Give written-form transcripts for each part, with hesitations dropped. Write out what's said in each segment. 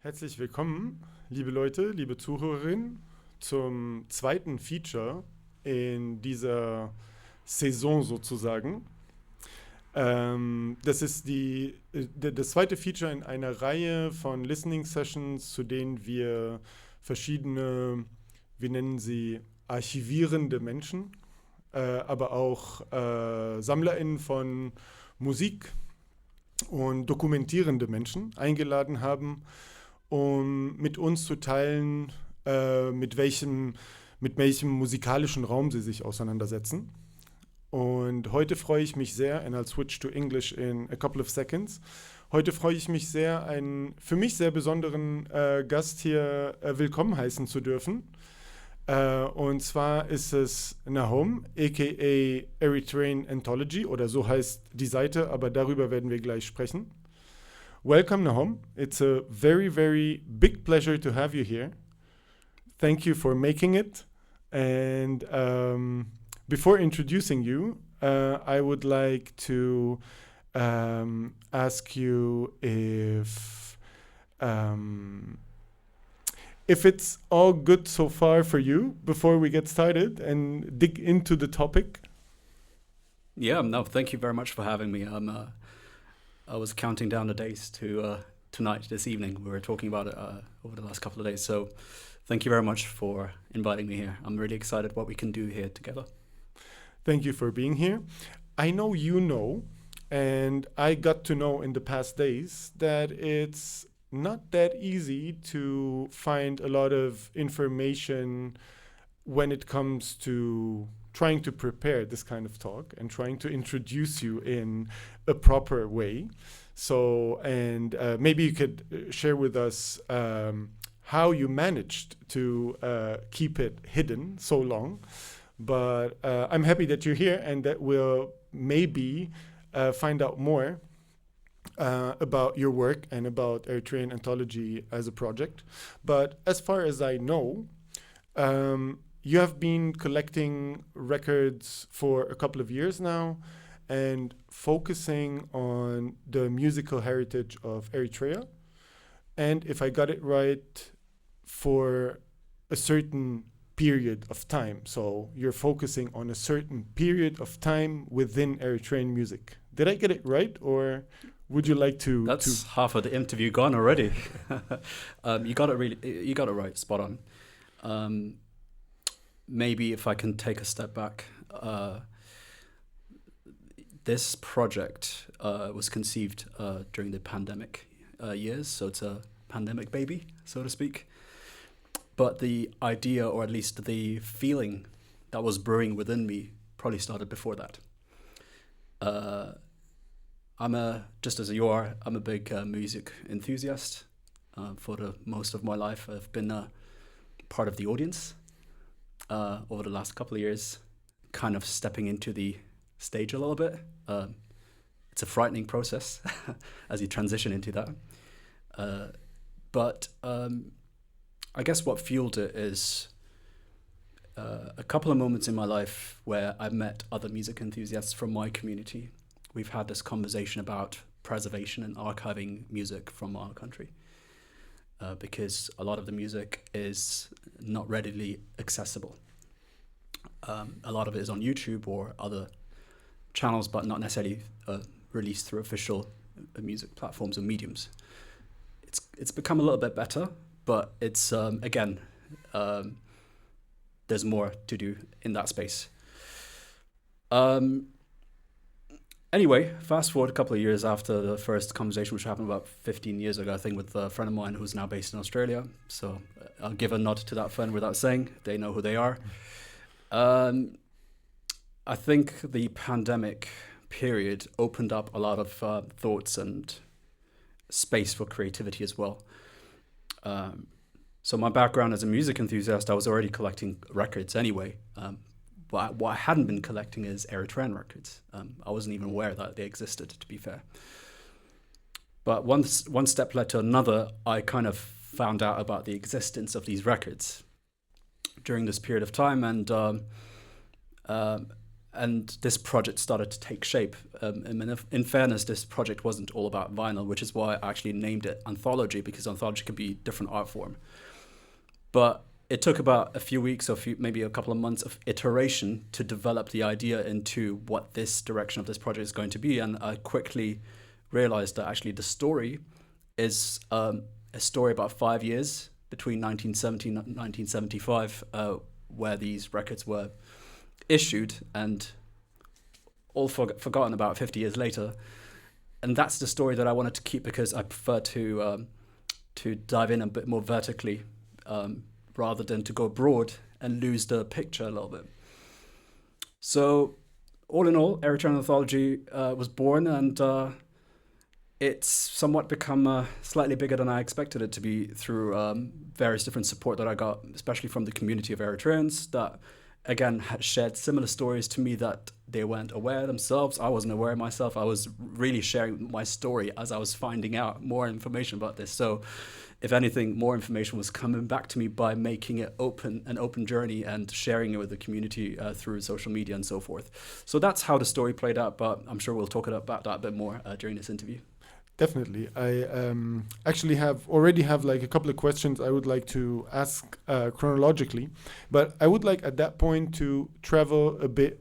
Herzlich willkommen, liebe Leute, liebe Zuhörerinnen, zum zweiten Feature in dieser Saison sozusagen. Das ist das zweite Feature in einer Reihe von Listening Sessions, zu denen wir verschiedene, wir nennen sie archivierende Menschen, aber auch SammlerInnen von Musik und dokumentierende Menschen eingeladen haben, um mit uns zu teilen, mit welchem musikalischen Raum sie sich auseinandersetzen. Und heute freue ich mich sehr, and I'll switch to English in a couple of seconds. Heute freue ich mich sehr, einen für mich sehr besonderen Gast hier willkommen heißen zu dürfen. Und zwar ist es Nahom, aka Eritrean Anthology, oder so heißt die Seite, aber darüber werden wir gleich sprechen. Welcome, Nahom. It's a very, very big pleasure to have you here. Thank you for making it. And before introducing you, I would like to ask you if it's all good so far for you before we get started and dig into the topic. Yeah, no, thank you very much for having me. I was counting down the days to tonight, this evening. We were talking about it over the last couple of days. So thank you very much for inviting me here. I'm really excited what we can do here together. Thank you for being here. I know you know, and I got to know in the past days, that it's not that easy to find a lot of information when it comes to trying to prepare this kind of talk and trying to introduce you in a proper way. So, and maybe you could share with us how you managed to keep it hidden so long. But I'm happy that you're here and that we'll maybe find out more about your work and about Eritrean Anthology as a project. But as far as I know, you have been collecting records for a couple of years now and focusing on the musical heritage of Eritrea. And if I got it right, for a certain period of time. So you're focusing on a certain period of time within Eritrean music. Did I get it right, or would you like to? That's half of the interview gone already. You got it right, spot on. Maybe if I can take a step back, this project was conceived during the pandemic years, so it's a pandemic baby, so to speak. But the idea, or at least the feeling that was brewing within me, probably started before that. Just as you are, I'm a big music enthusiast. For the most of my life, I've been part of the audience. Over the last couple of years, kind of stepping into the stage a little bit. It's a frightening process as you transition into that. But I guess what fueled it is a couple of moments in my life where I met other music enthusiasts from my community. We've had this conversation about preservation and archiving music from our country. Because a lot of the music is not readily accessible. A lot of it is on YouTube or other channels, but not necessarily released through official music platforms or mediums. It's become a little bit better, but it's again, there's more to do in that space. Anyway, fast forward a couple of years after the first conversation, which happened about 15 years ago, I think, with a friend of mine who's now based in Australia. So I'll give a nod to that friend without saying. They know who they are. I think the pandemic period opened up a lot of thoughts and space for creativity as well. So my background as a music enthusiast, I was already collecting records anyway. But what I hadn't been collecting is Eritrean records. I wasn't even aware that they existed, to be fair. But one step led to another. I kind of found out about the existence of these records during this period of time. And and this project started to take shape. In fairness, this project wasn't all about vinyl, which is why I actually named it Anthology, because Anthology can be different art form. But it took about a few weeks or maybe a couple of months of iteration to develop the idea into what this direction of this project is going to be. And I quickly realized that actually the story is a story about 5 years between 1970 and 1975, where these records were issued and all forgotten about 50 years later. And that's the story that I wanted to keep, because I prefer to dive in a bit more vertically, rather than to go broad and lose the picture a little bit. So all in all, Eritrean Anthology was born, and it's somewhat become slightly bigger than I expected it to be through various different support that I got, especially from the community of Eritreans that, again, had shared similar stories to me that they weren't aware themselves. I wasn't aware myself. I was really sharing my story as I was finding out more information about this. So if anything, more information was coming back to me by making it an open journey and sharing it with the community through social media and so forth. So that's how the story played out, but I'm sure we'll talk about that a bit more during this interview. Definitely. I actually already have like a couple of questions I would like to ask chronologically, but I would like at that point to travel a bit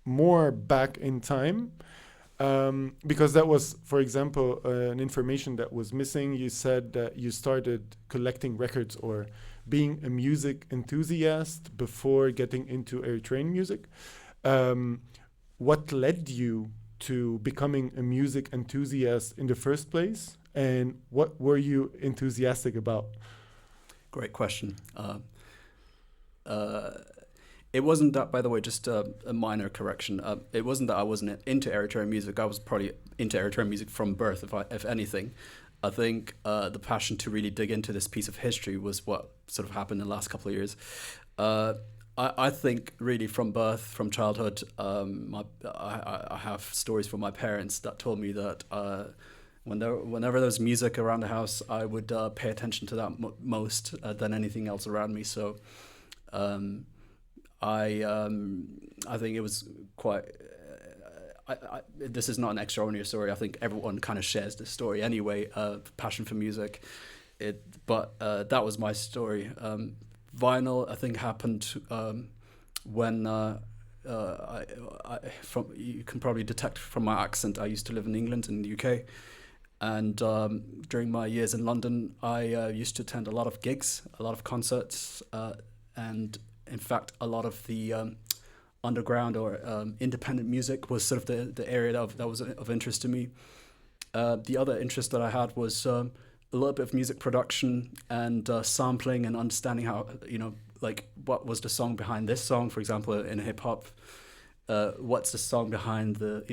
more back in time, because that was, for example, an information that was missing. You said that you started collecting records or being a music enthusiast before getting into Eritrean music. What led you to becoming a music enthusiast in the first place, and what were you enthusiastic about? Great question. It wasn't that, by the way, just a minor correction. It wasn't that I wasn't into Eritrean music. I was probably into Eritrean music from birth, if anything. I think the passion to really dig into this piece of history was what sort of happened in the last couple of years. I think really from birth, from childhood, I have stories from my parents that told me that whenever there was music around the house, I would pay attention to that most than anything else around me. So I think it was quite. This is not an extraordinary story. I think everyone kind of shares this story anyway. Passion for music, but that was my story. Vinyl, I think, happened when you can probably detect from my accent, I used to live in England, in the UK, and during my years in London, I used to attend a lot of gigs, a lot of concerts, and in fact, a lot of the underground or independent music was sort of the area that was of interest to me. The other interest that I had was a little bit of music production and sampling and understanding how, like what was the song behind this song, for example, in hip hop. What's the song behind the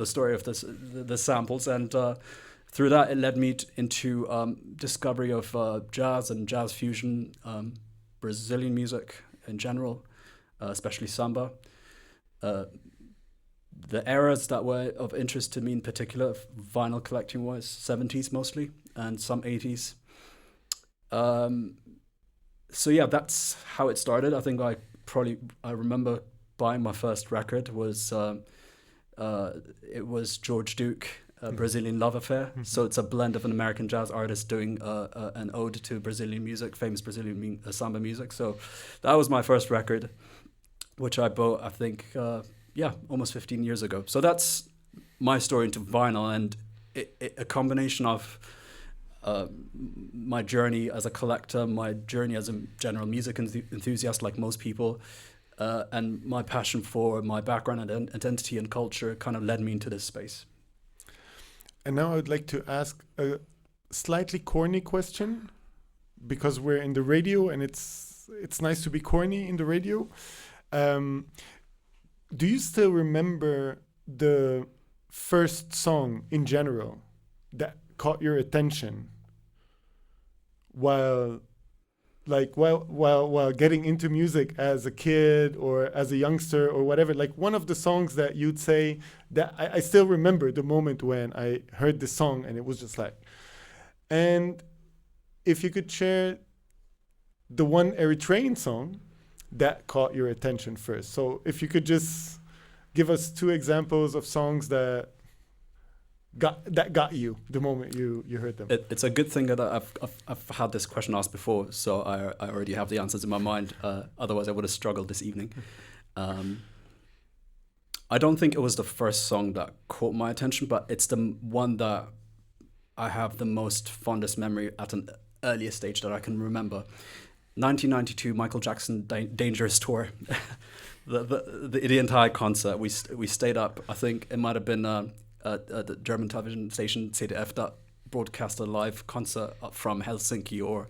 story of the samples, and through that it led me into discovery of jazz and jazz fusion, Brazilian music in general, especially samba. The eras that were of interest to me in particular, vinyl collecting wise, 70s mostly, and some 80s. So yeah, that's how it started. I think I remember buying my first record was it was George Duke, Brazilian Love Affair. Mm-hmm. So it's a blend of an American jazz artist doing an ode to Brazilian music, famous Brazilian samba music. So that was my first record, which I bought, I think, almost 15 years ago. So that's my story into vinyl, and a combination of my journey as a collector, my journey as a general music enthusiast like most people, and my passion for my background and identity and culture kind of led me into this space. And now I would like to ask a slightly corny question, because we're in the radio and it's nice to be corny in the radio. Do you still remember the first song in general that caught your attention while getting into music as a kid or as a youngster or whatever? Like one of the songs that you'd say that I still remember the moment when I heard this song and it was just like, and if you could share the one Eritrean song that caught your attention first. So if you could just give us two examples of songs that got you the moment you heard them. It's a good thing that I've had this question asked before, so I already have the answers in my mind. Otherwise, I would have struggled this evening. I don't think it was the first song that caught my attention, but it's the one that I have the most fondest memory at an earlier stage that I can remember. 1992 Michael Jackson Dangerous Tour. the entire concert. We stayed up. I think it might have been the German television station ZDF that broadcast a live concert from Helsinki or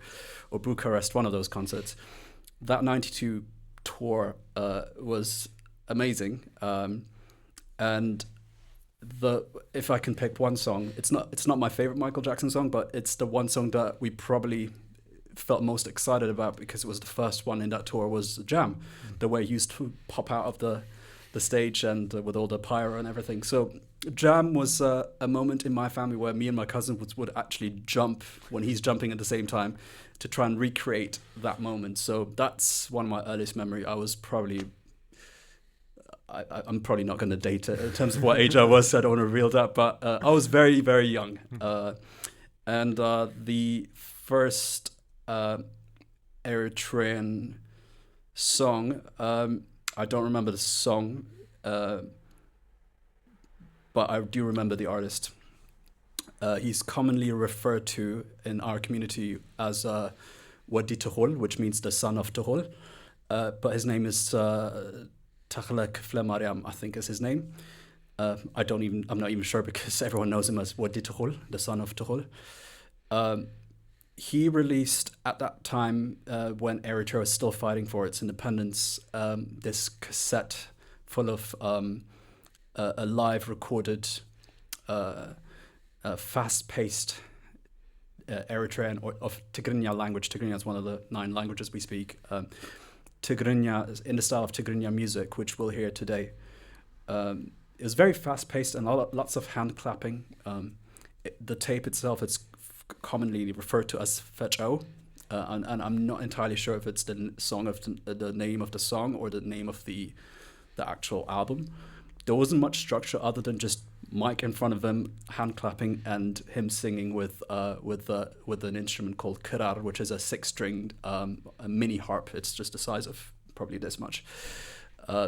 Bucharest, one of those concerts. That 92 tour was amazing. And if I can pick one song, it's not my favorite Michael Jackson song, but it's the one song that we probably felt most excited about because it was the first one in that tour, was Jam. The way he used to pop out of the stage and with all the pyro and everything. So Jam was a moment in my family where me and my cousin would actually jump when he's jumping at the same time to try and recreate that moment. So that's one of my earliest memory. I was probably... I'm probably not going to date it in terms of what age I was, so I don't want to reveal that, but I was very, very young. And the first Eritrean song, I don't remember the song, but I do remember the artist. He's commonly referred to in our community as Wadi Tuhol, which means the son of Tuhol, but his name is... Takhlek Flemariam, I think is his name. I'm not even sure because everyone knows him as Wadi Tuhol, the son of Tuhol. He released at that time, when Eritrea was still fighting for its independence, this cassette full of a live recorded, fast-paced Eritrean or of Tigrinya language. Tigrinya is one of the 9 languages we speak. Tigrinya, in the style of Tigrinya music, which we'll hear today. It was very fast-paced and lots of hand clapping. The tape itself is commonly referred to as Fetcho, and I'm not entirely sure if it's the song of the name of the song or the name of the actual album. There wasn't much structure other than just mic in front of him, hand clapping, and him singing with an instrument called kirar, which is a 6-stringed a mini harp. It's just the size of probably this much.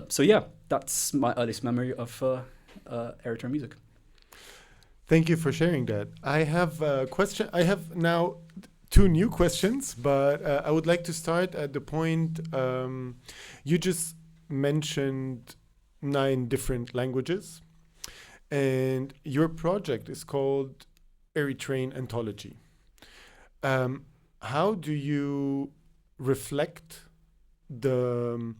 So yeah, that's my earliest memory of Eritrean music. Thank you for sharing that. I have a question. I have now 2 new questions, but I would like to start at the point you just mentioned 9 different languages. And your project is called Eritrean Anthology. How do you reflect the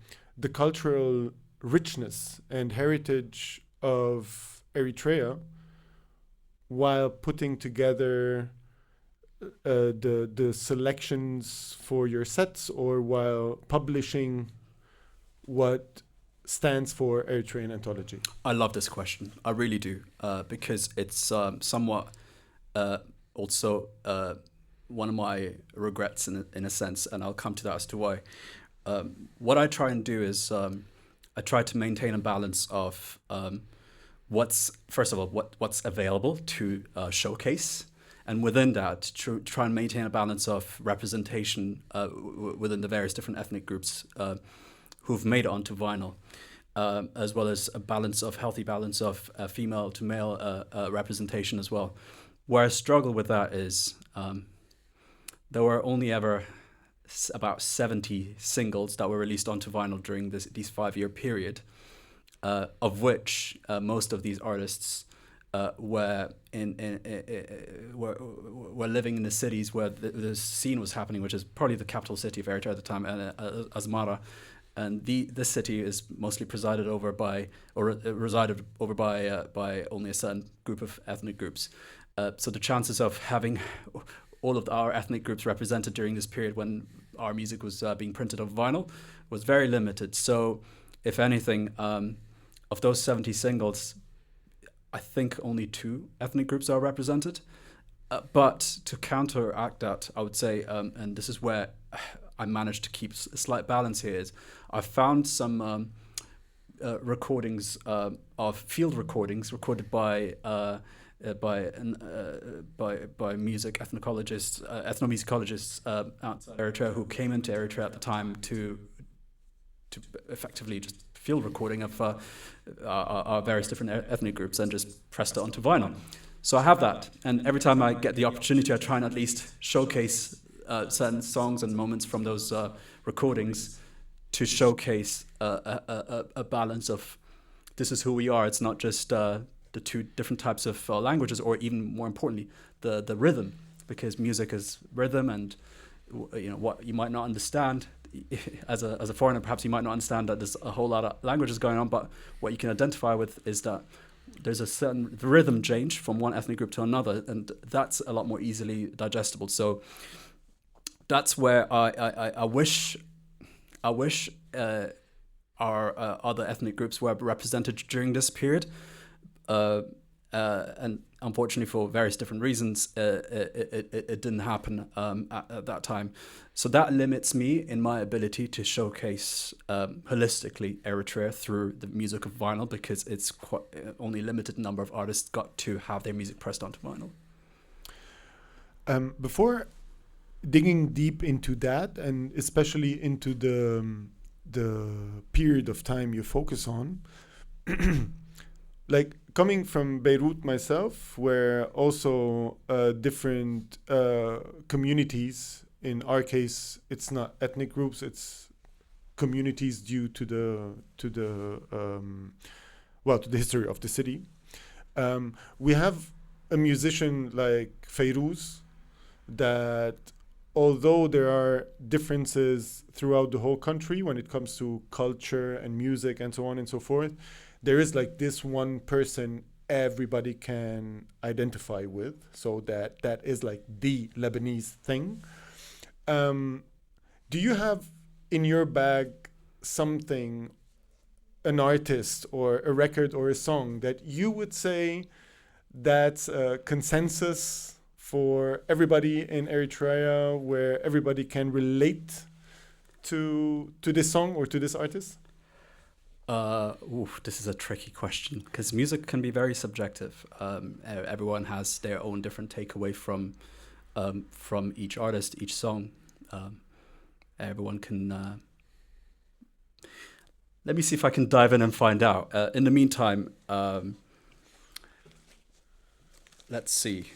cultural richness and heritage of Eritrea while putting together the selections for your sets, or while publishing what stands for Eritrean Anthology? I love this question. I really do, because it's somewhat also one of my regrets in a sense, and I'll come to that as to why. What I try and do is I try to maintain a balance of what's available to showcase, and within that try and maintain a balance of representation within the various different ethnic groups who've made it onto vinyl, as well as a healthy balance of female to male representation as well. Where I struggle with that is there were only ever about 70 singles that were released onto vinyl during these 5-year period, of which most of these artists were living in the cities where the scene was happening, which is probably the capital city of Eritrea at the time, Asmara. And this city is mostly resided over by only a certain group of ethnic groups. So the chances of having all of our ethnic groups represented during this period when our music was being printed on vinyl was very limited. So if anything, of those 70 singles, I think only 2 ethnic groups are represented. But to counteract that, I would say, and this is where I managed to keep a slight balance here is I found some recordings of field recordings recorded by music ethnomusicologists outside Eritrea who came into Eritrea at the time to effectively just field recording of our various different ethnic groups and just pressed it onto vinyl. So I have that, and every time I get the opportunity, I try and at least showcase certain songs and moments from those recordings to showcase a balance of this is who we are. It's not just the two different types of languages, or even more importantly, the rhythm, because music is rhythm, and what you might not understand as a foreigner, perhaps you might not understand that there's a whole lot of languages going on, but what you can identify with is that there's a certain rhythm change from one ethnic group to another, and that's a lot more easily digestible. So that's where I wish our other ethnic groups were represented during this period, and unfortunately for various different reasons, it didn't happen at that time. So that limits me in my ability to showcase holistically Eritrea through the music of vinyl, because it's quite only a limited number of artists got to have their music pressed onto vinyl. Before digging deep into that, and especially into the period of time you focus on, like coming from Beirut myself, where also different communities, in our case, it's not ethnic groups, it's communities due to the history of the city. We have a musician like Fayrouz that, although there are differences throughout the whole country when it comes to culture and music and so on and so forth, there is like this one person everybody can identify with. So that is like the Lebanese thing. Do you have in your bag something, an artist or a record or a song that you would say that's a consensus for everybody in Eritrea, where everybody can relate to this song or to this artist? This is a tricky question, because music can be very subjective. Everyone has their own different takeaway from each artist, each song. Everyone can. Let me see if I can dive in and find out. In the meantime, let's see.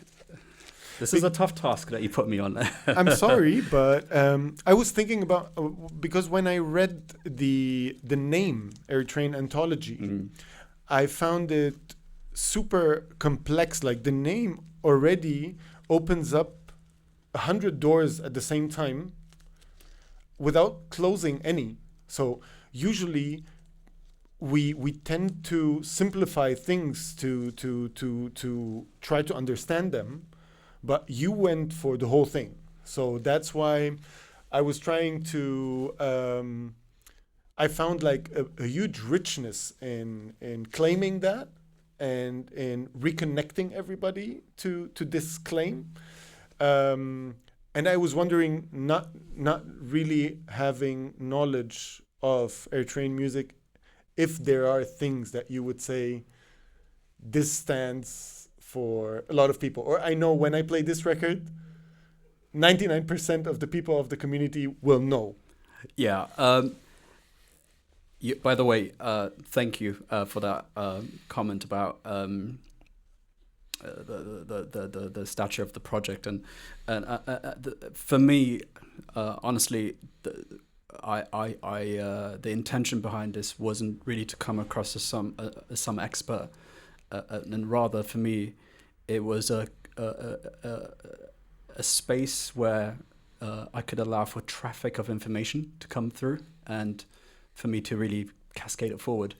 This is a tough task that you put me on. I'm sorry, but I was thinking about because when I read the name Eritrean Anthology, I found it super complex. Like the name already opens up 100 doors at the same time without closing any. So usually we tend to simplify things to try to understand them. But you went for the whole thing. So that's why I was trying to, I found like a huge richness in claiming that and in reconnecting everybody to this claim. And I was wondering, not really having knowledge of Eritrean music, if there are things that you would say, this stands for a lot of people. Or I know when I play this record, 99% of the people of the community will know. Yeah. By the way, thank you for that comment about the stature of the project, and for me, honestly, the intention behind this wasn't really to come across as some expert, and rather for me, it was a space where I could allow for traffic of information to come through, and for me to really cascade it forward.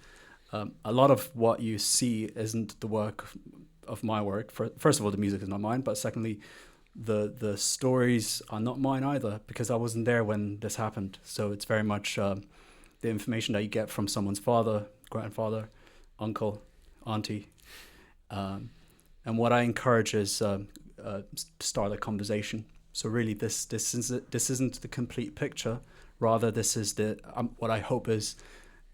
A lot of what you see isn't the work of my work. First of all, the music is not mine, but secondly, the stories are not mine either, because I wasn't there when this happened. So it's very much the information that you get from someone's father, grandfather, uncle, auntie. And what I encourage is start a conversation. So really, this isn't the complete picture. Rather, this is the what I hope is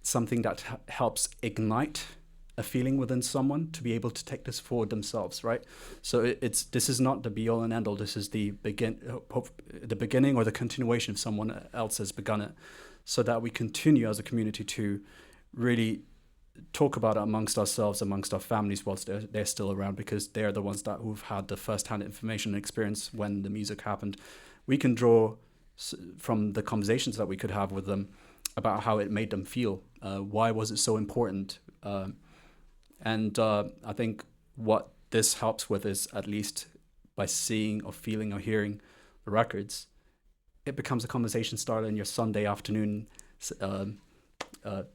something that helps ignite a feeling within someone to be able to take this forward themselves, right? So this is not the be all and end all. This is the beginning or the continuation if someone else has begun it, so that we continue as a community to really talk about it amongst ourselves, amongst our families, whilst they're still around, because they're the ones who've had the first-hand information and experience when the music happened. We can draw from the conversations that we could have with them about how it made them feel. Why was it so important? And I think what this helps with is, at least by seeing or feeling or hearing the records, it becomes a conversation starter in your Sunday afternoon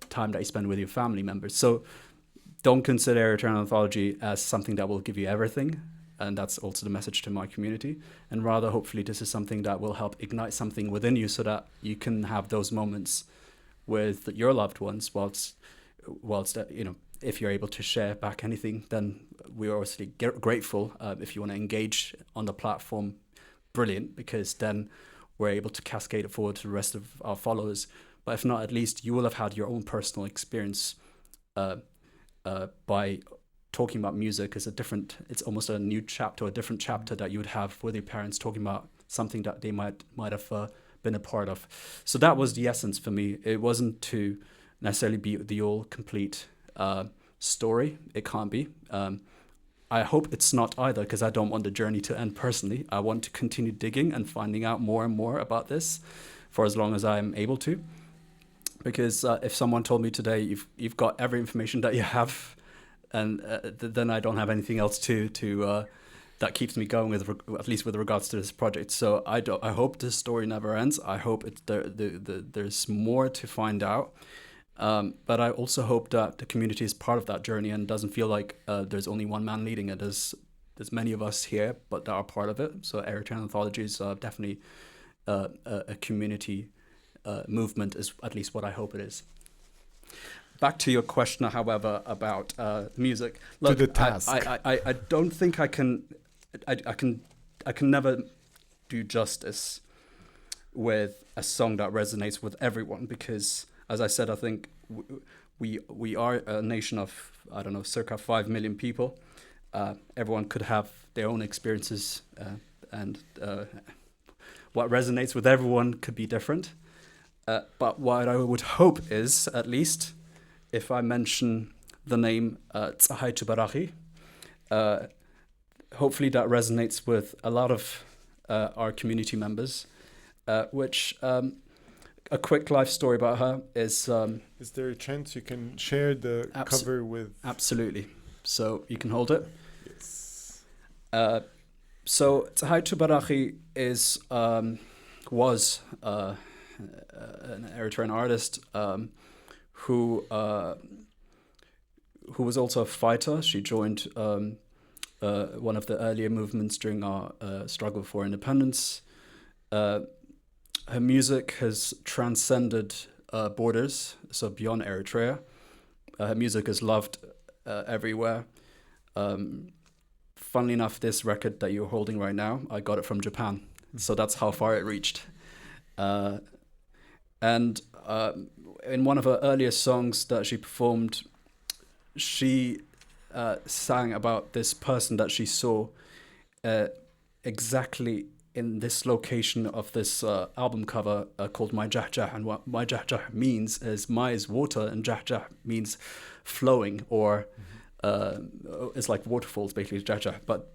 time that you spend with your family members. So don't consider Eritrean Anthology as something that will give you everything. And that's also the message to my community. And rather, hopefully, this is something that will help ignite something within you so that you can have those moments with your loved ones whilst if you're able to share back anything, then we're obviously grateful. If you want to engage on the platform, brilliant, because then we're able to cascade it forward to the rest of our followers. But if not, at least you will have had your own personal experience by talking about music. It's almost a new chapter, a different chapter that you would have with your parents talking about something that they might have been a part of. So that was the essence for me. It wasn't to necessarily be the all complete story. It can't be. I hope it's not either, because I don't want the journey to end personally. I want to continue digging and finding out more and more about this for as long as I'm able to. Because if someone told me today, you've got every information that you have, and then I don't have anything else to that keeps me going, at least with regards to this project. So I hope this story never ends. I hope there's more to find out. But I also hope that the community is part of that journey and doesn't feel like there's only one man leading it. There's many of us here, but that are part of it. So Eritrean Anthology is definitely a community movement, is at least what I hope it is. Back to your question, however, about music. Look, to the task. I don't think I can never do justice with a song that resonates with everyone, because, as I said, I think we are a nation of, I don't know, circa 5 million people. Everyone could have their own experiences, and what resonates with everyone could be different. But what I would hope is, at least, if I mention the name Tsahai Tubarahi, hopefully that resonates with a lot of our community members, which a quick life story about her is... is there a chance you can share the cover with... Absolutely. So you can hold it. Yes. So Tsahai Tubarahi was an Eritrean artist who was also a fighter. She joined one of the earlier movements during our struggle for independence. Her music has transcended borders, so beyond Eritrea. Her music is loved everywhere. Funnily enough, this record that you're holding right now, I got it from Japan. So that's how far it reached. And in one of her earlier songs that she performed, she sang about this person that she saw exactly in this location of this album cover called My Jah. And what My Jah means is My is water, and Jah means flowing, or it's like waterfalls, basically, Jah. But,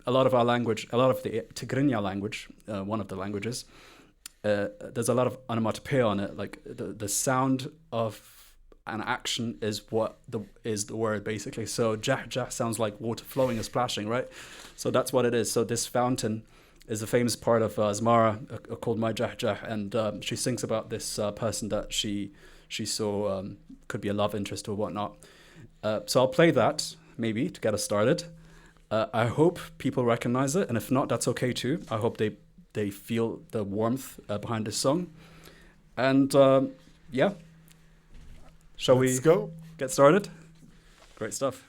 a lot of our language, a lot of the Tigrinya language, one of the languages, there's a lot of onomatopoeia on it. Like the sound of an action is is the word, basically. So Jah sounds like water flowing or splashing, right? So that's what it is. So this fountain is a famous part of Asmara called My Jah, and she sings about this person that she saw, could be a love interest or whatnot. So I'll play that, maybe, to get us started. I hope people recognize it, and if not, that's okay too. I hope they feel the warmth behind this song. And yeah, shall Let's we go. Get started? Great stuff.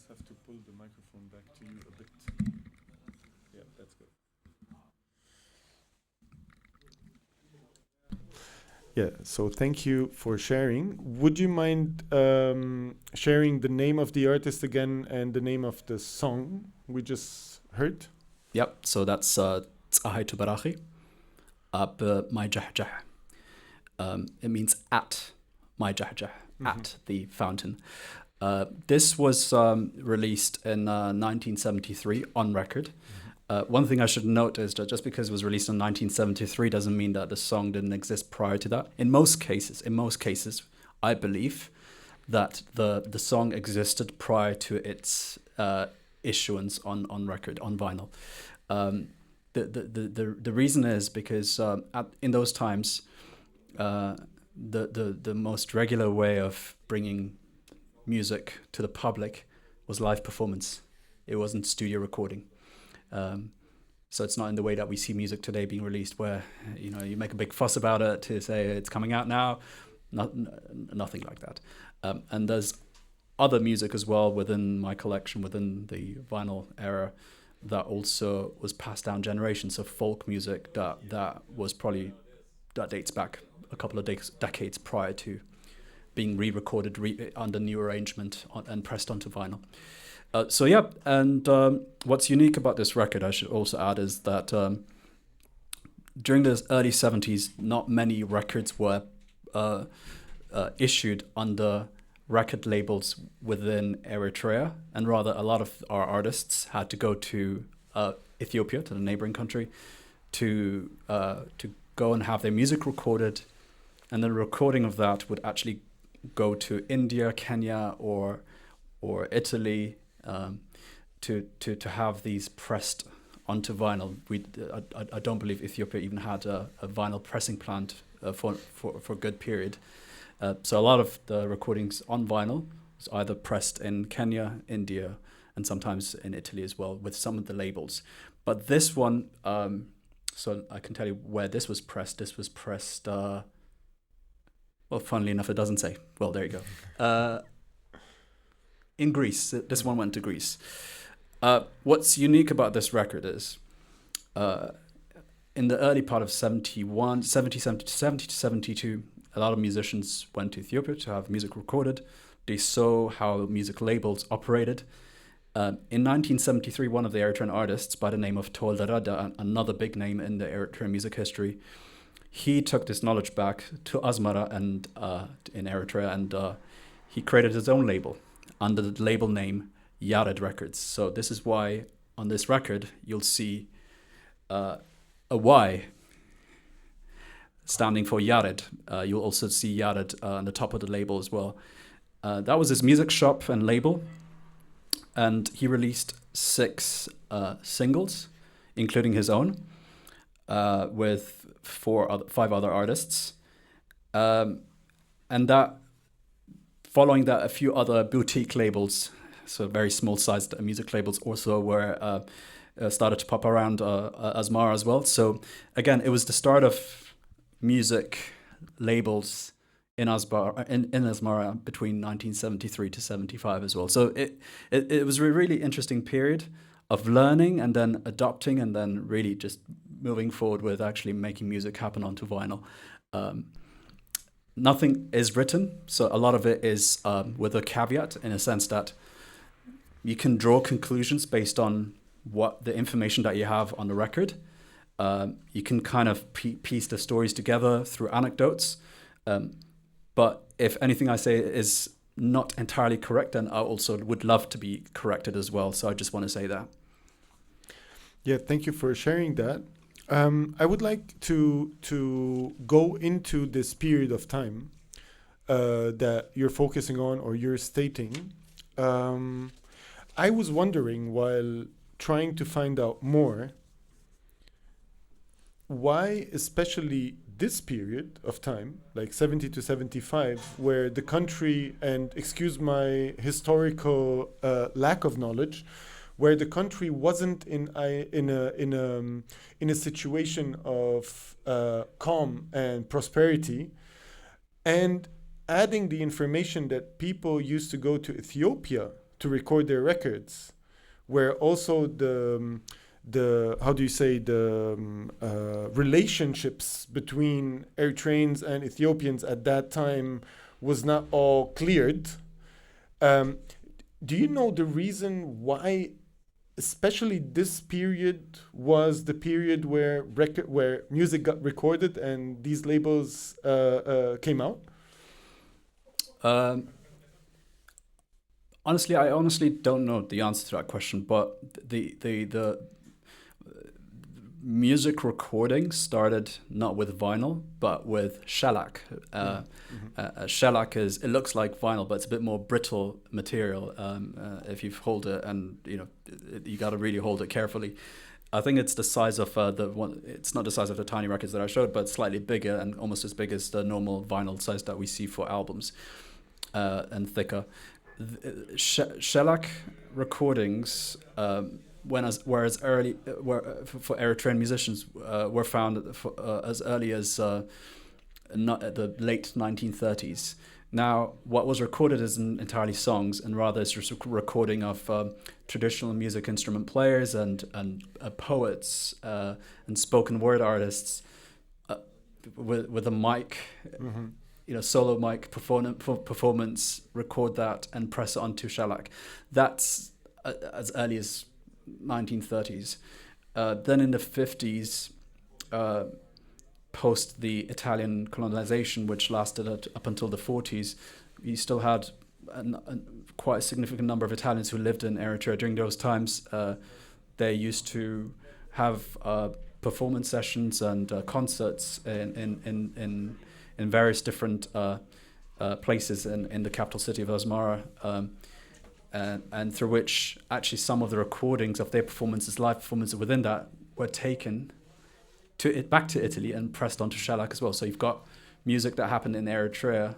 just have to pull the microphone back to you a bit. Yeah, that's good. Yeah, so thank you for sharing. Would you mind sharing the name of the artist again and the name of the song we just heard? Yep, so that's ፀሐይ ትበራኺ ab my ጀሕጀሕ. It means at my ጀሕጀሕ, at the fountain. This was released in 1973 on record. One thing I should note is that just because it was released in 1973 doesn't mean that the song didn't exist prior to that. In most cases, I believe that the song existed prior to its issuance on record, on vinyl. The reason is because in those times, the most regular way of bringing music to the public was live performance. It wasn't studio recording. So it's not in the way that we see music today being released, where you make a big fuss about it to say it's coming out now. Nothing like that. And there's other music as well within my collection, within the vinyl era, that also was passed down generations. So folk music that was probably, that dates back a couple of decades prior to being re-recorded under new arrangement and pressed onto vinyl. And what's unique about this record, I should also add, is that during the early 70s, not many records were issued under record labels within Eritrea, and rather a lot of our artists had to go to Ethiopia, to the neighboring country, to go and have their music recorded, and the recording of that would actually go to India, Kenya, or Italy, to have these pressed onto vinyl. I don't believe Ethiopia even had a vinyl pressing plant for a good period. So a lot of the recordings on vinyl was either pressed in Kenya, India, and sometimes in Italy as well, with some of the labels. But this one, so I can tell you where this was pressed. This was pressed, well, funnily enough, it doesn't say. Well, there you go. In Greece. This one went to Greece. What's unique about this record is in the early part of 70 to 72, a lot of musicians went to Ethiopia to have music recorded. They saw how music labels operated. In 1973, one of the Eritrean artists by the name of Tewolde Rada, another big name in the Eritrean music history, he took this knowledge back to Asmara and in Eritrea, and he created his own label under the label name Yared Records. So this is why on this record you'll see a Y standing for Yared. You'll also see Yared on the top of the label as well. That was his music shop and label, and he released 6 singles, including his own, with 5 other artists, and that. Following that, a few other boutique labels, so very small-sized music labels, also were started to pop around Asmara as well. So again, it was the start of music labels in Asmara between 1973 to 75 as well. So it was a really interesting period of learning and then adopting and then really just moving forward with actually making music happen onto vinyl. Nothing is written, so a lot of it is with a caveat, in a sense that you can draw conclusions based on what the information that you have on the record. You can kind of piece the stories together through anecdotes. But if anything I say is not entirely correct, then I also would love to be corrected as well. So I just want to say that. Yeah, thank you for sharing that. I would like to go into this period of time that you're focusing on or you're stating. I was wondering, while trying to find out more, why especially this period of time, like 70 to 75, where the country, and excuse my historical lack of knowledge, where the country wasn't in a situation of calm and prosperity, and adding the information that people used to go to Ethiopia to record their records, where also the how do you say relationships between Eritreans and Ethiopians at that time was not all cleared. Um, do you know the reason why, especially this period was the period where music got recorded and these labels came out? Honestly, I honestly don't know the answer to that question, but the music recording started not with vinyl, but with shellac. Shellac it looks like vinyl, but it's a bit more brittle material. If you hold it, and you got to really hold it carefully. I think it's the size of the one. It's not the size of the tiny records that I showed, but slightly bigger and almost as big as the normal vinyl size that we see for albums, and thicker. Shellac recordings, whereas early for Eritrean musicians were found as early as not the late 1930s. Now, what was recorded isn't entirely songs, and rather it's just a recording of traditional music instrument players and poets and spoken word artists with a mic. Mm-hmm. Solo mic performance, record that and press it onto shellac. That's as early as 1930s. Then in the 50s, post the Italian colonization, which lasted up until the 40s, you still had quite a significant number of Italians who lived in Eritrea during those times. They used to have performance sessions and concerts in various different places in the capital city of Asmara, and through which actually some of the recordings of their performances, live performances within that, were taken back to Italy and pressed onto shellac as well. So you've got music that happened in Eritrea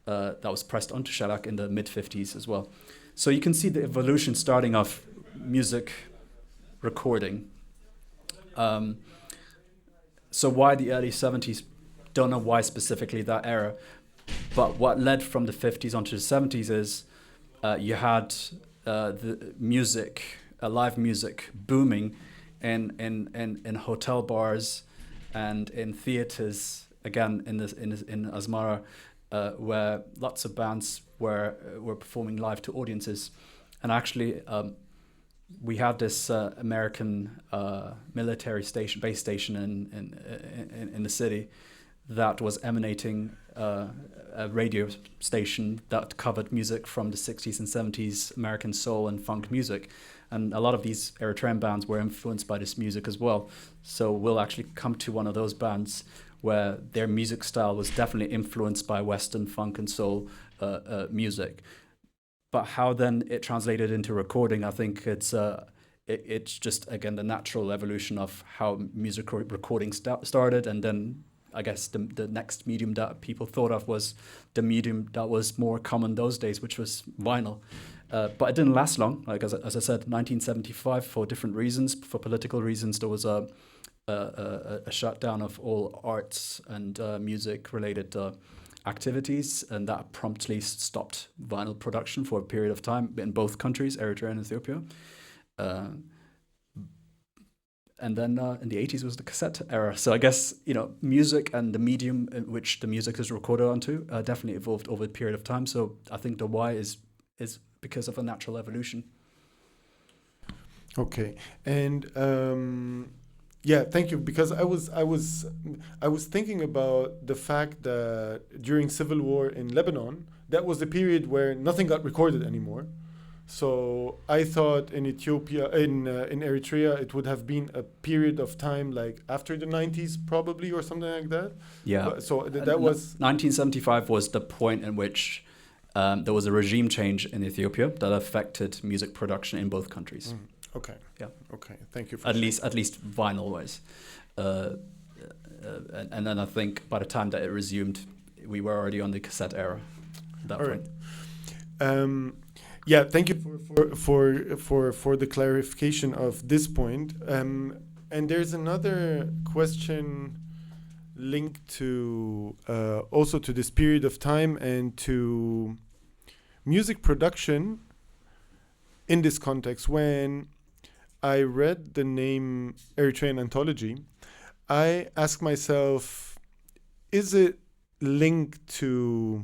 that was pressed onto shellac in the mid-50s as well. So you can see the evolution starting off music recording. So why the early 70s? Don't know why specifically that era, but what led from the 50s onto the 70s is you had the music, live music booming in hotel bars and in theaters, again in Asmara, where lots of bands were performing live to audiences. And actually we had this American military base station in the city that was emanating a radio station that covered music from the 60s and 70s, American soul and funk music. And a lot of these Eritrean bands were influenced by this music as well. So we'll actually come to one of those bands where their music style was definitely influenced by Western funk and soul music. But how then it translated into recording, I think it's just, again, the natural evolution of how music recording started. And then I guess the next medium that people thought of was the medium that was more common those days, which was vinyl. But it didn't last long. Like as I said, 1975, for different reasons, for political reasons, there was a shutdown of all arts and music-related activities, and that promptly stopped vinyl production for a period of time in both countries, Eritrea and Ethiopia. And then in the 80s was the cassette era. So I guess, music and the medium in which the music is recorded onto definitely evolved over a period of time. So I think the why is because of a natural evolution. Okay. And yeah, thank you. Because I was thinking about the fact that during civil war in Lebanon, that was the period where nothing got recorded anymore. So I thought in Ethiopia, in Eritrea, it would have been a period of time like after the 90s, probably, or something like that. Yeah. But, so that was 1975 was the point in which there was a regime change in Ethiopia that affected music production in both countries. Okay. Yeah. Okay. Thank you for at least vinyl wise, and then I think by the time that it resumed, we were already on the cassette era. At that point. Right. Yeah, thank you for the clarification of this point. And there's another question linked to also to this period of time and to music production in this context, when I read the name Eritrean Anthology, I asked myself, is it linked to,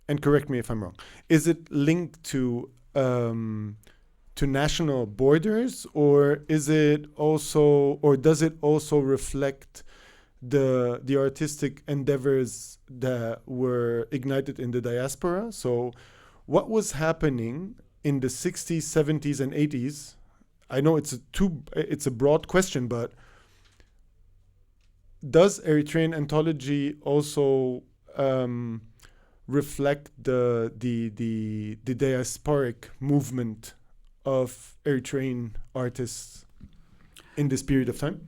and correct me if I'm wrong, is it linked to national borders, or is it also, or does it also reflect the artistic endeavors that were ignited in the diaspora? So what was happening in the 60s, 70s, and 80s? I know it's a broad question, but does Eritrean Anthology also reflect the diasporic movement of Eritrean artists in this period of time?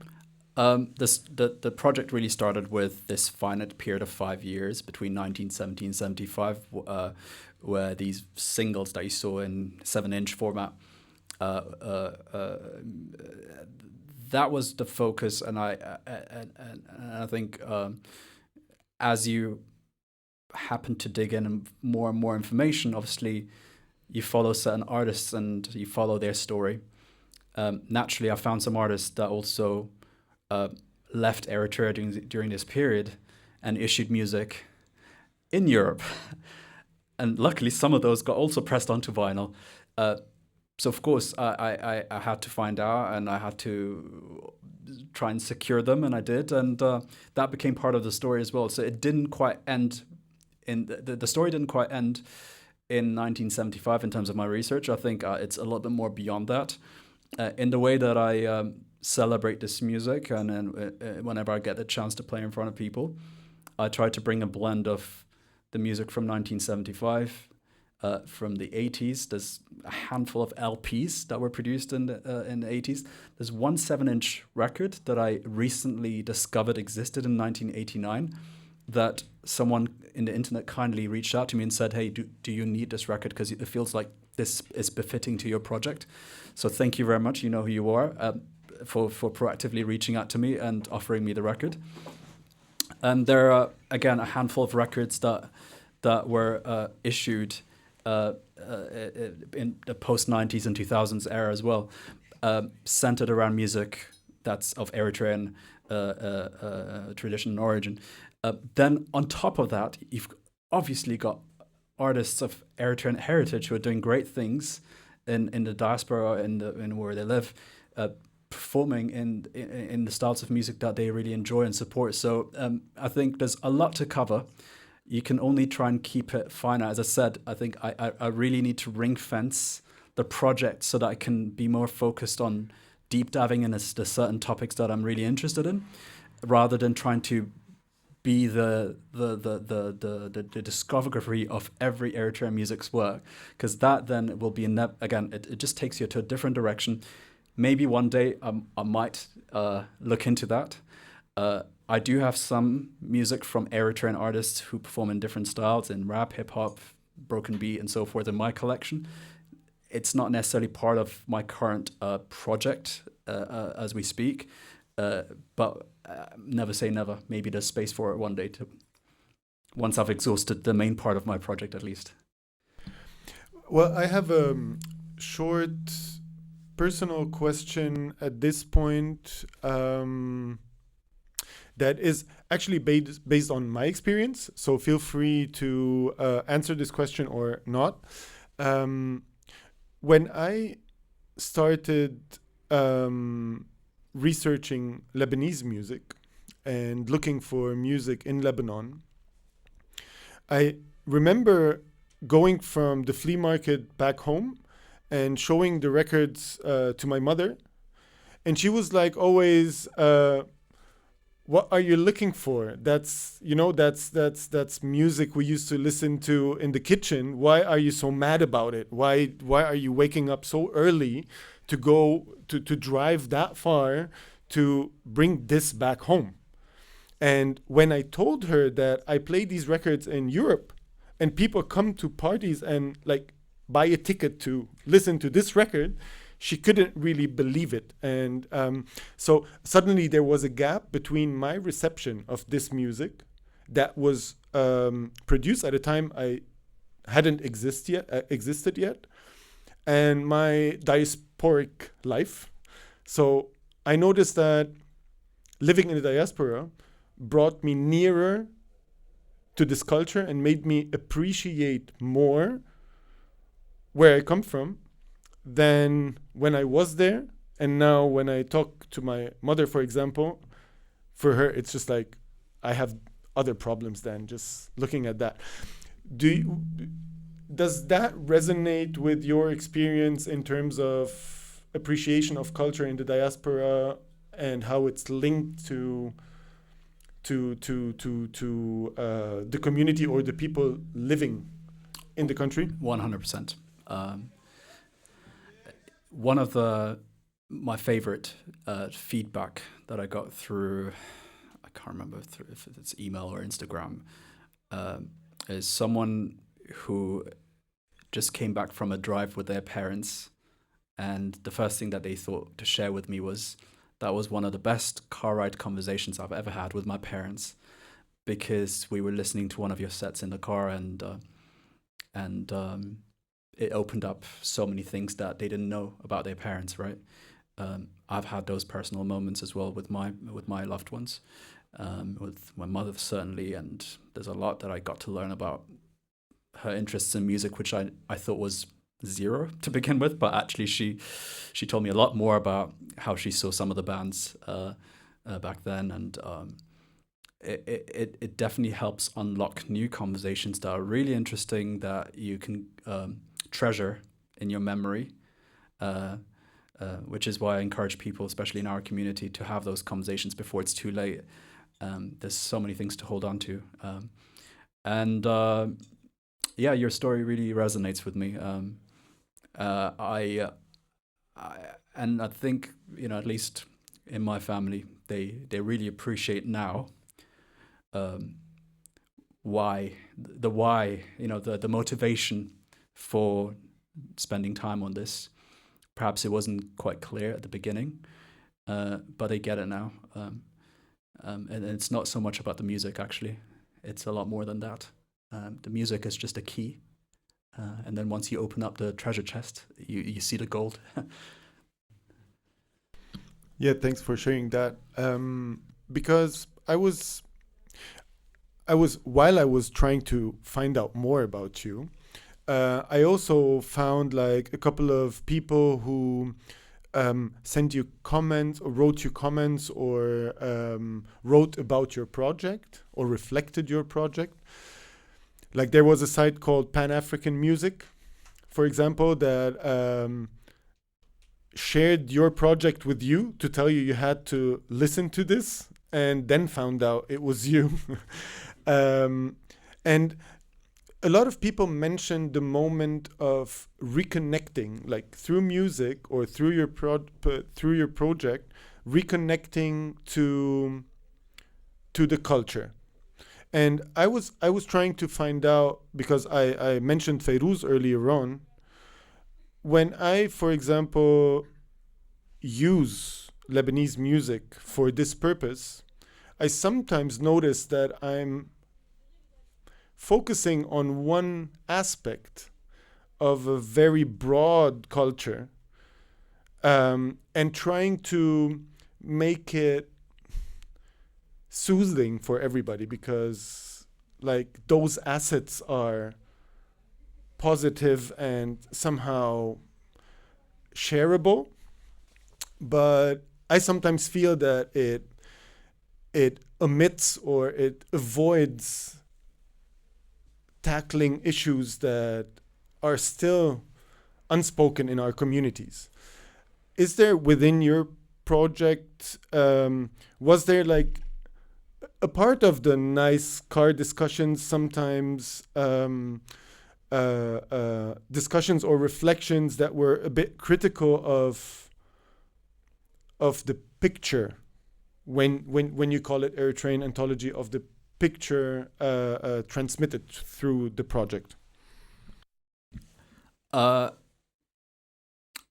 The project really started with this finite period of 5 years between 1970 and 75, where these singles that you saw in 7-inch format, that was the focus. And I think as you happen to dig in and more information, obviously you follow certain artists and you follow their story. Naturally, I found some artists that also left Eritrea during this period and issued music in Europe. And luckily, some of those got also pressed onto vinyl. So, of course, I had to find out, and I had to try and secure them, and I did. And that became part of the story as well. So it didn't quite end the story didn't quite end in 1975 in terms of my research. I think it's a little bit more beyond that. In the way that I celebrate this music, and then whenever I get the chance to play in front of people, I try to bring a blend of the music from 1975, from the 80s. There's a handful of LPs that were produced in the 80s. There's one 7-inch record that I recently discovered existed in 1989, that someone in the internet kindly reached out to me and said, hey, do you need this record? Because it feels like this is befitting to your project. So thank you very much. You know who you are, for proactively reaching out to me and offering me the record. And there are, again, a handful of records that were issued in the post-90s and 2000s era as well, centered around music that's of Eritrean tradition and origin. Then on top of that, you've obviously got artists of Eritrean heritage who are doing great things in the diaspora, in where they live, performing in the styles of music that they really enjoy and support. So I think there's a lot to cover. You can only try and keep it finite. As I said, I think I really need to ring fence the project so that I can be more focused on deep diving into the certain topics that I'm really interested in, rather than trying to be the discography of every Eritrean music's work, because that then will be again, it just takes you to a different direction. Maybe one day I might look into that. I do have some music from Eritrean artists who perform in different styles, in rap, hip hop, broken beat, and so forth in my collection. It's not necessarily part of my current project as we speak, but never say never. Maybe there's space for it one day, once I've exhausted the main part of my project at least. Well, I have a short personal question at this point that is actually based on my experience. So feel free to answer this question or not. When I started researching Lebanese music and looking for music in Lebanon, I remember going from the flea market back home and showing the records to my mother, and she was like, always, what are you looking for? That's music we used to listen to in the kitchen. Why are you so mad about it? Why are you waking up so early to go to drive that far to bring this back home? And when I told her that I play these records in Europe and people come to parties and like buy a ticket to listen to this record, she couldn't really believe it. And so suddenly there was a gap between my reception of this music that was produced at a time I hadn't existed yet, and my diasporic life. So I noticed that living in the diaspora brought me nearer to this culture and made me appreciate more where I come from than when I was there. And now when I talk to my mother, for example, for her, it's just like I have other problems than just looking at that. Do you, does that resonate with your experience in terms of appreciation of culture in the diaspora and how it's linked to the community or the people living in the country? 100%. One of my favorite feedback that I got through, I can't remember if it's email or Instagram, is someone who just came back from a drive with their parents, and the first thing that they thought to share with me was that was one of the best car ride conversations I've ever had with my parents, because we were listening to one of your sets in the car, and it opened up so many things that they didn't know about their parents, right? I've had those personal moments as well with my loved ones, with my mother certainly, and there's a lot that I got to learn about her interests in music, which I thought was zero to begin with, but actually she told me a lot more about how she saw some of the bands back then, and it definitely helps unlock new conversations that are really interesting that you can treasure in your memory, which is why I encourage people, especially in our community, to have those conversations before it's too late. There's so many things to hold on to, and yeah, your story really resonates with me. I think, at least in my family, they really appreciate now why, the motivation for spending time on this. Perhaps it wasn't quite clear at the beginning, but they get it now. And it's not so much about the music, actually. It's a lot more than that. The music is just a key. And then once you open up the treasure chest, you see the gold. Yeah, thanks for sharing that. Because I was while I was trying to find out more about you, I also found like a couple of people who sent you comments or wrote you comments or wrote about your project or reflected your project. Like there was a site called Pan-African Music, for example, that shared your project with you to tell you had to listen to this, and then found out it was you. And a lot of people mentioned the moment of reconnecting, like through music or through your project, reconnecting to the culture. And I was trying to find out, because I mentioned Fayrouz earlier on. When I, for example, use Lebanese music for this purpose, I sometimes notice that I'm focusing on one aspect of a very broad culture, and trying to make it soothing for everybody, because like those assets are positive and somehow shareable, but I sometimes feel that it omits or it avoids tackling issues that are still unspoken in our communities. Is there within your project, was there like a part of the nice car discussions sometimes, discussions or reflections that were a bit critical of the picture, when you call it Eritrean Anthology, of the picture transmitted through the project?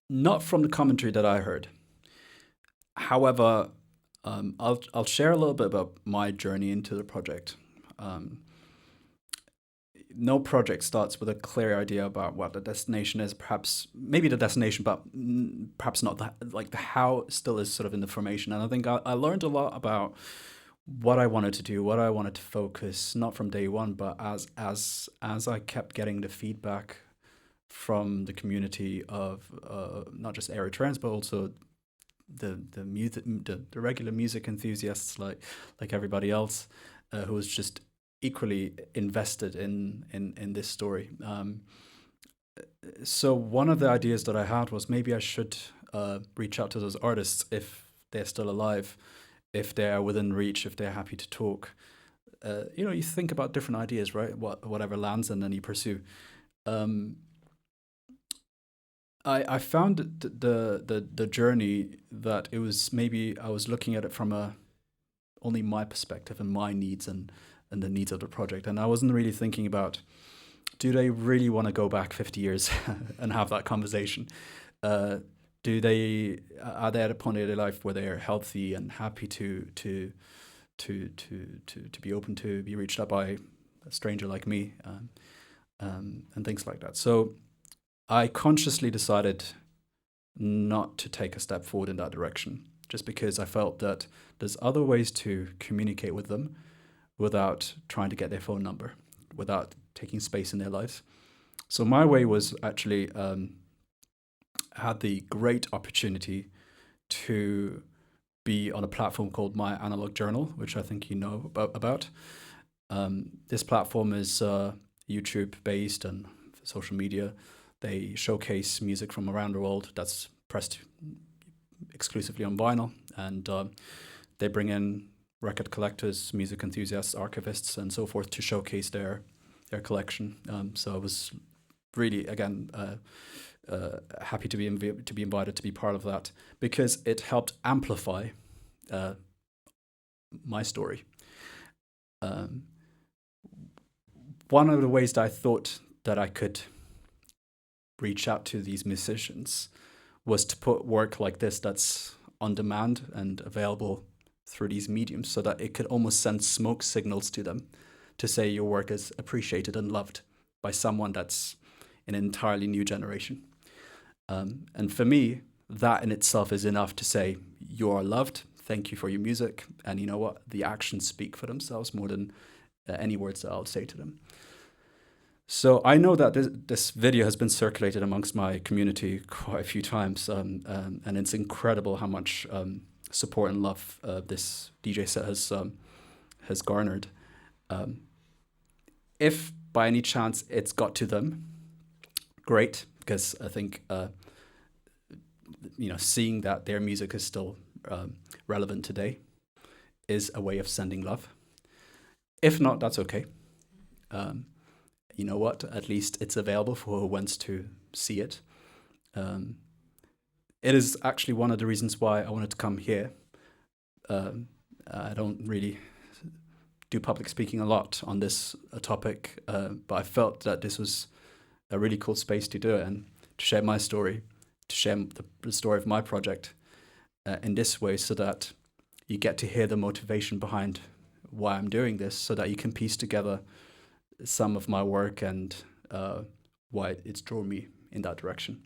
Not from the commentary that I heard. However, I'll share a little bit about my journey into the project. no project starts with a clear idea about what the destination is. Perhaps maybe the destination, but perhaps not the how still is sort of in the formation. And I think I learned a lot about what I wanted to do, what I wanted to focus, not from day one, but as I kept getting the feedback from the community of not just Eritreans, but also the regular music enthusiasts like everybody else, who was just equally invested in this story. So one of the ideas that I had was maybe I should reach out to those artists if they're still alive, if they're within reach, if they're happy to talk. You think about different ideas, right? Whatever lands, and then you pursue. I found the journey that it was maybe I was looking at it from only my perspective and my needs and the needs of the project, and I wasn't really thinking about, do they really want to go back 50 years and have that conversation? Are they at a point in their life where they're healthy and happy to be open to be reached out by a stranger like me, and things like that? So I consciously decided not to take a step forward in that direction, just because I felt that there's other ways to communicate with them without trying to get their phone number, without taking space in their lives. So my way was actually had the great opportunity to be on a platform called My Analog Journal, which I think you know about. This platform is YouTube based and social media. They showcase music from around the world that's pressed exclusively on vinyl, and they bring in record collectors, music enthusiasts, archivists, and so forth to showcase their collection. So I was really, again, happy to be invited to be part of that, because it helped amplify my story. One of the ways that I thought that I could reach out to these musicians was to put work like this that's on demand and available through these mediums, so that it could almost send smoke signals to them to say your work is appreciated and loved by someone that's an entirely new generation. And for me, that in itself is enough to say, you are loved, thank you for your music, and you know what? The actions speak for themselves more than any words that I'll say to them. So I know that this video has been circulated amongst my community quite a few times, and it's incredible how much support and love this DJ set has garnered. If by any chance it's got to them, great, because I think seeing that their music is still relevant today is a way of sending love. If not, that's okay. You know what? At least it's available for who wants to see it. It is actually one of the reasons why I wanted to come here. I don't really do public speaking a lot on this topic, but I felt that this was a really cool space to do it and to share my story, to share the story of my project in this way, so that you get to hear the motivation behind why I'm doing this, so that you can piece together some of my work and why it's drawn me in that direction.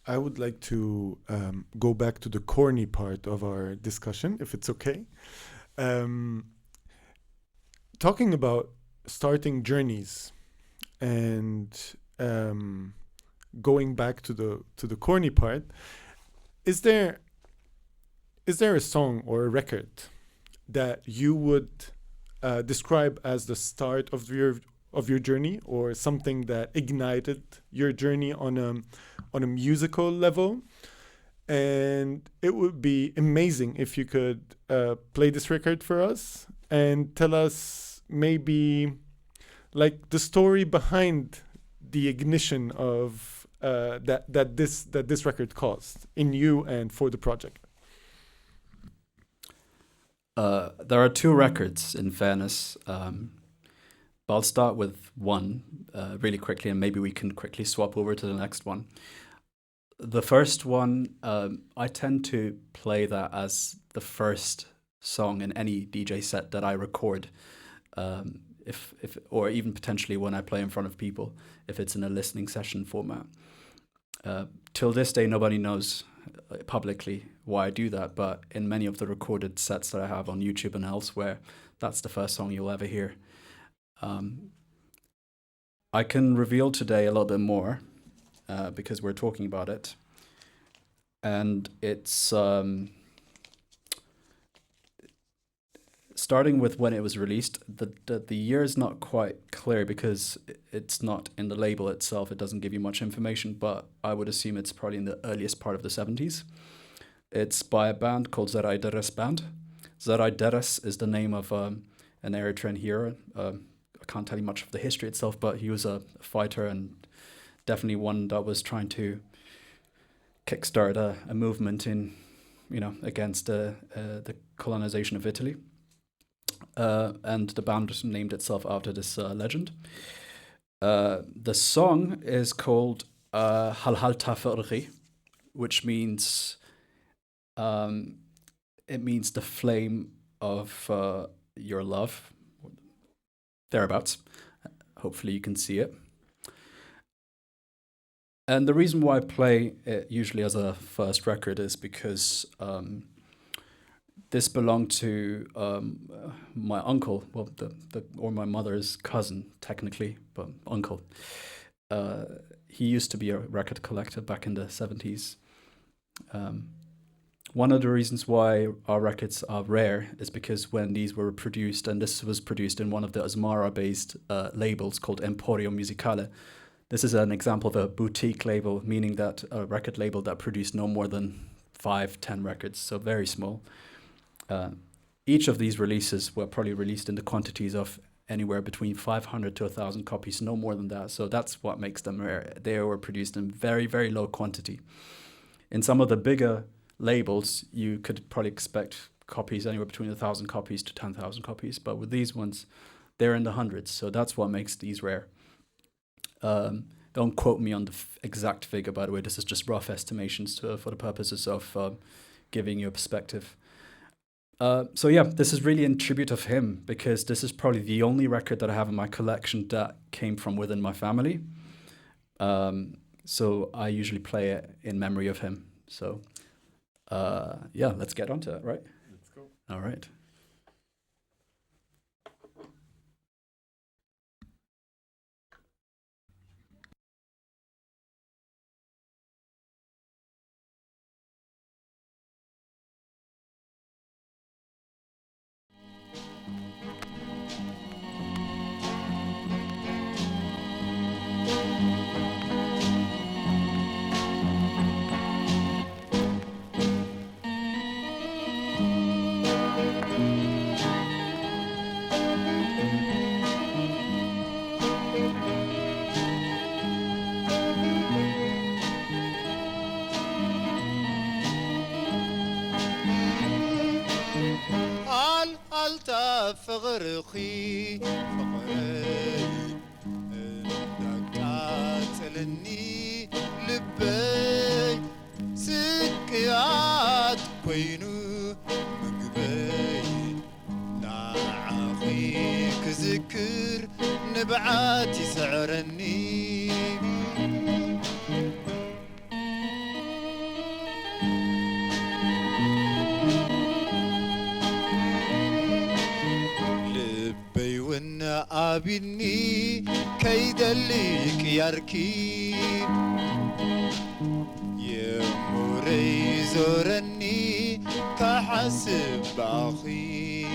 I would like to go back to the corny part of our discussion, if it's okay. Talking about starting journeys and going back to the corny part, is there a song or a record that you would describe as the start of your journey, or something that ignited your journey on a musical level? And it would be amazing if you could play this record for us and tell us maybe like the story behind the ignition of that this record caused in you and for the project. There are two records, in fairness. But I'll start with one really quickly, and maybe we can quickly swap over to the next one. The first one, I tend to play that as the first song in any DJ set that I record. if or even potentially when I play in front of people, if it's in a listening session format. Till this day, nobody knows publicly why I do that, but in many of the recorded sets that I have on YouTube and elsewhere, that's the first song you'll ever hear. I can reveal today a little bit more because we're talking about it. And it's starting with when it was released. The year is not quite clear because it's not in the label itself. It doesn't give you much information, but I would assume it's probably in the earliest part of the 70s. It's by a band called Zerai Deres Band. Zerai Deres is the name of an Eritrean hero. I can't tell you much of the history itself, but he was a fighter and definitely one that was trying to kickstart a movement in, against the colonization of Italy. And the band named itself after this legend. The song is called Halhalta Ferri, which means it means the flame of your love, thereabouts. Hopefully you can see it. And the reason why I play it usually as a first record is because this belonged to my uncle, well, or my mother's cousin, technically, but uncle. He used to be a record collector back in the 70s. One of the reasons why our records are rare is because when these were produced, and this was produced in one of the Asmara-based labels called Emporio Musicale. This is an example of a boutique label, meaning that a record label that produced no more than 5-10 records, so very small. Each of these releases were probably released in the quantities of anywhere between 500 to 1,000 copies, no more than that. So that's what makes them rare. They were produced in very, very low quantity. In some of the bigger labels, you could probably expect copies anywhere between 1,000 copies to 10,000 copies. But with these ones, they're in the hundreds. So that's what makes these rare. Don't quote me on the exact figure, by the way. This is just rough estimations for the purposes of giving you a perspective. So yeah, this is really in tribute of him because this is probably the only record that I have in my collection that came from within my family. So I usually play it in memory of him. So yeah, let's get onto it, right? Let's go. All right. فغرخي فغري دقاتلني لبي سكيات كوينو مقبي ناعخي كذكر نبعاتي سعرني أبني كيد لك يركي يموري زورني كحسب أخي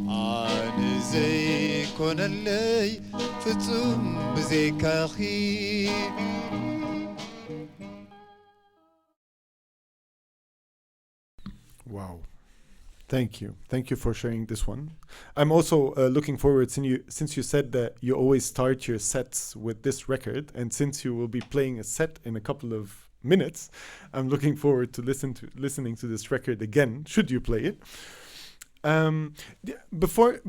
أنا زي كون اللي فتم بزيك أخي. Wow. Thank you. Thank you for sharing this one. I'm also looking forward, since you said that you always start your sets with this record, and since you will be playing a set in a couple of minutes, I'm looking forward to listening to this record again, should you play it. Before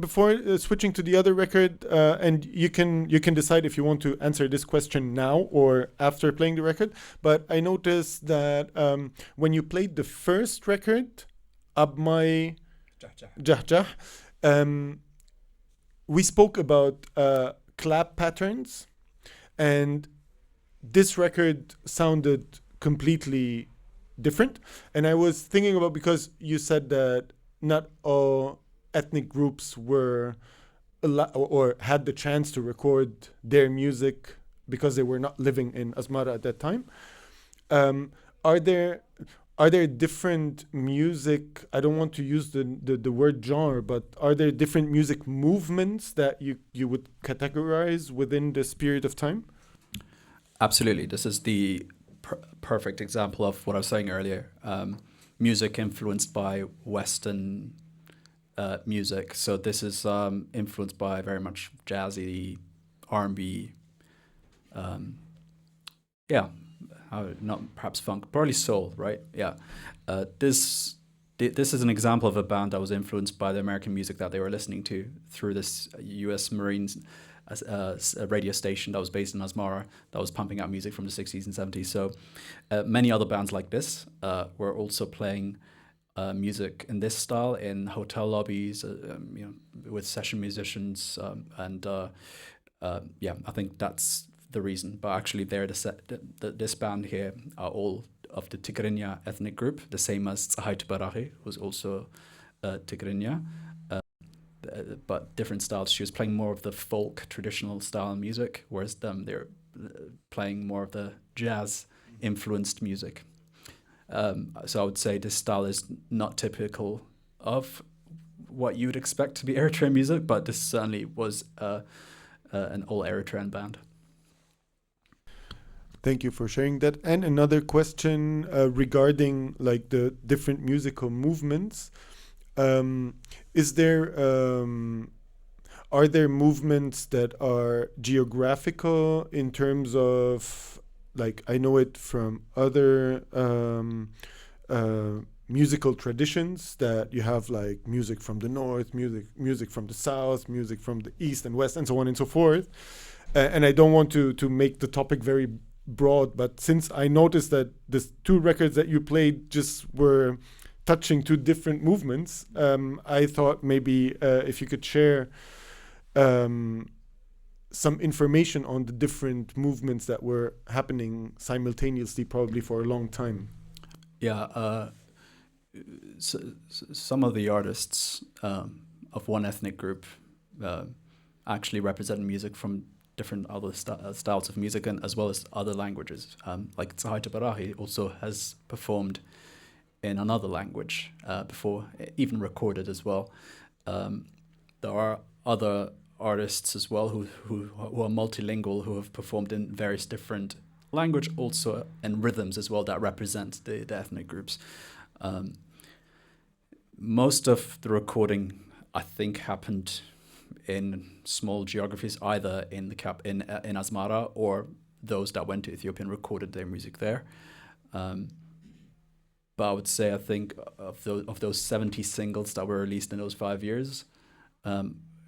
switching to the other record, and you can decide if you want to answer this question now or after playing the record, but I noticed that when you played the first record, Abmai Jah Jah, Um, we spoke about clap patterns, and this record sounded completely different. And I was thinking about, because you said that not all ethnic groups were or had the chance to record their music because they were not living in Asmara at that time. Um, are there different music? I don't want to use the word genre, but are there different music movements that you would categorize within this period of time? Absolutely. This is the perfect example of what I was saying earlier. Music influenced by Western music. So this is influenced by very much jazzy, R&B, not perhaps funk, probably soul, right? Yeah. This is an example of a band that was influenced by the American music that they were listening to through this U.S. Marines a radio station that was based in Asmara that was pumping out music from the 60s and 70s. So many other bands like this were also playing music in this style in hotel lobbies, with session musicians, I think that's the reason. But actually, this band here are all of the Tigrinya ethnic group, the same as Tsahayt Barahi, who's also Tigrinya, but different styles. She was playing more of the folk traditional style music, whereas they're playing more of the jazz influenced music. So I would say this style is not typical of what you would expect to be Eritrean music, but this certainly was an all Eritrean band. Thank you for sharing that. And another question regarding like the different musical movements. Is there are there movements that are geographical in terms of, like, I know it from other musical traditions, that you have like music from the north, music from the south, music from the east and west, and so on and so forth. And I don't want to make the topic very broad, but since I noticed that the two records that you played just were touching two different movements, I thought maybe if you could share some information on the different movements that were happening simultaneously, probably for a long time. Yeah, so some of the artists of one ethnic group actually represent music from different other styles of music, and as well as other languages. Like Tsahayt Barahi also has performed in another language before, even recorded as well. There are other artists as well who are multilingual, who have performed in various different language, also and rhythms as well, that represent the ethnic groups. Most of the recording, I think, happened in small geographies, either in in Asmara, or those that went to Ethiopia and recorded their music there. But I would say, I think of those 70 singles that were released in those 5 years,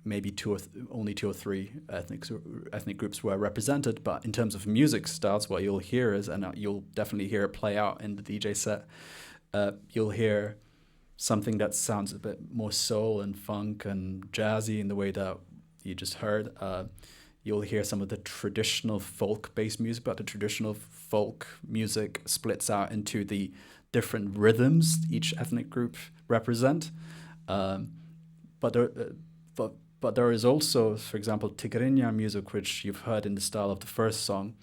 maybe only two or three ethnic groups were represented. But in terms of music styles, what you'll hear is, and you'll definitely hear it play out in the DJ set, you'll hear something that sounds a bit more soul and funk and jazzy in the way that you just heard. You'll hear some of the traditional folk-based music, but the traditional folk music splits out into the different rhythms each ethnic group represent. But there is also, for example, Tigrinya music, which you've heard in the style of the first song.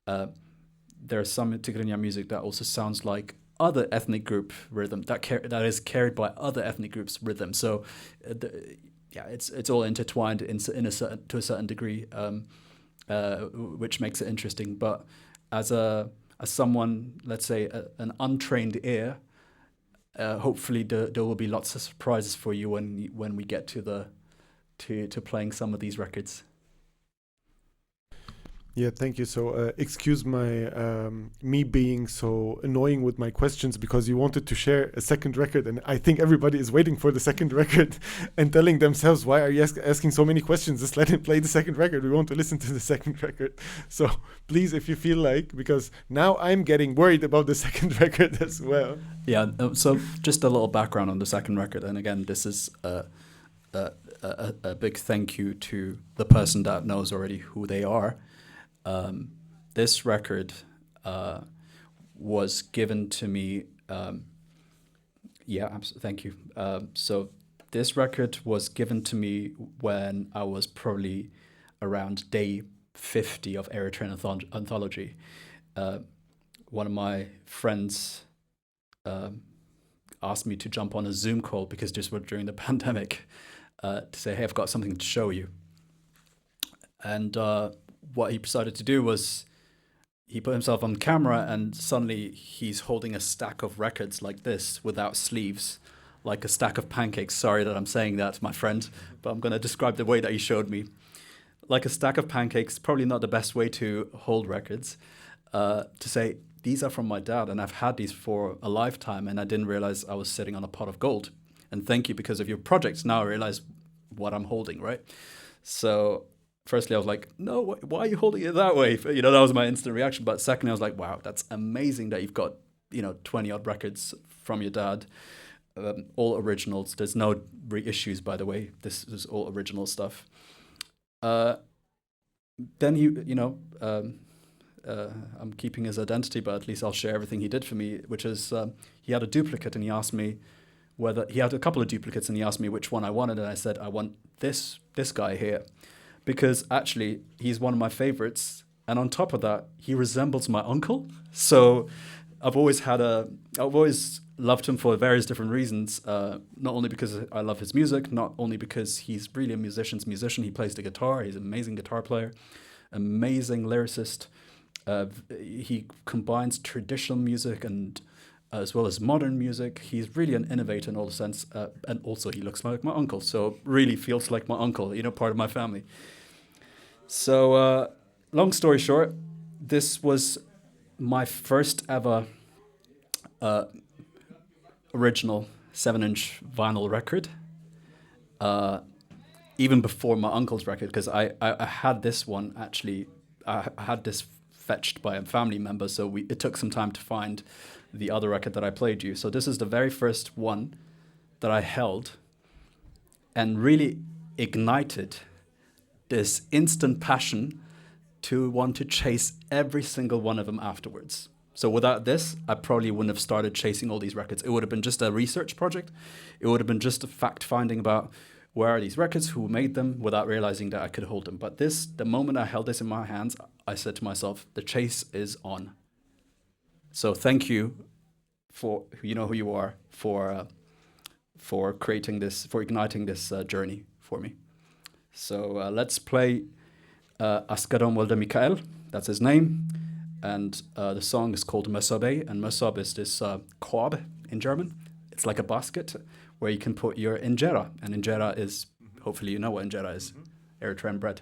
There's some Tigrinya music that also sounds like other ethnic group rhythm that is carried by other ethnic groups' rhythm. So, it's all intertwined to a certain degree, which makes it interesting. But as someone, let's say, an untrained ear, hopefully there will be lots of surprises for you when we get to playing some of these records. Yeah, thank you. So excuse my me being so annoying with my questions, because you wanted to share a second record, and I think everybody is waiting for the second record and telling themselves, why are you asking so many questions? Just let him play the second record. We want to listen to the second record. So please, if you feel like, because now I'm getting worried about the second record as well. Yeah, so just a little background on the second record. And again, this is a big thank you to the person that knows already who they are. This record was given to me. Thank you. So this record was given to me when I was probably around day 50 of Eritrean Anthology. One of my friends asked me to jump on a Zoom call because this was during the pandemic, to say, hey, I've got something to show you. And what he decided to do was he put himself on camera, and suddenly he's holding a stack of records like this without sleeves, like a stack of pancakes. Sorry that I'm saying that, my friend, but I'm going to describe the way that he showed me. Like a stack of pancakes, probably not the best way to hold records, to say, these are from my dad, and I've had these for a lifetime, and I didn't realize I was sitting on a pot of gold. And thank you, because of your projects, now I realize what I'm holding, right? So firstly, I was like, no, why are you holding it that way? You know, that was my instant reaction. But secondly, I was like, wow, that's amazing that you've got, 20 odd records from your dad, all originals. There's no reissues, by the way. This is all original stuff. Then I'm keeping his identity, but at least I'll share everything he did for me, which is he had a duplicate, and he asked me whether he had a couple of duplicates, and he asked me which one I wanted, and I said, I want this guy here, because actually he's one of my favorites, and on top of that, he resembles my uncle. So I've always loved him for various different reasons, not only because I love his music, not only because he's really a musician's musician. He plays the guitar. He's an amazing guitar player, amazing lyricist. He combines traditional music and as well as modern music. He's really an innovator in all the sense, and also he looks like my uncle, so really feels like my uncle, part of my family. So long story short, this was my first ever original 7-inch vinyl record, even before my uncle's record, because I had this one actually. I had this fetched by a family member, so it took some time to find the other record that I played you. So this is the very first one that I held, and really ignited this instant passion to want to chase every single one of them afterwards. So without this, I probably wouldn't have started chasing all these records. It would have been just a research project. It would have been just a fact-finding about where are these records, who made them, without realizing that I could hold them. But the moment I held this in my hands, I said to myself, the chase is on. So thank you for, you know who you are, for creating this, for igniting this journey for me. So let's play Askaron Walde Mikael, that's his name. And the song is called Mesobe, and Mesobe is this korb in German. It's like a basket where you can put your injera, and injera is, hopefully you know what injera is, Eritrean bread.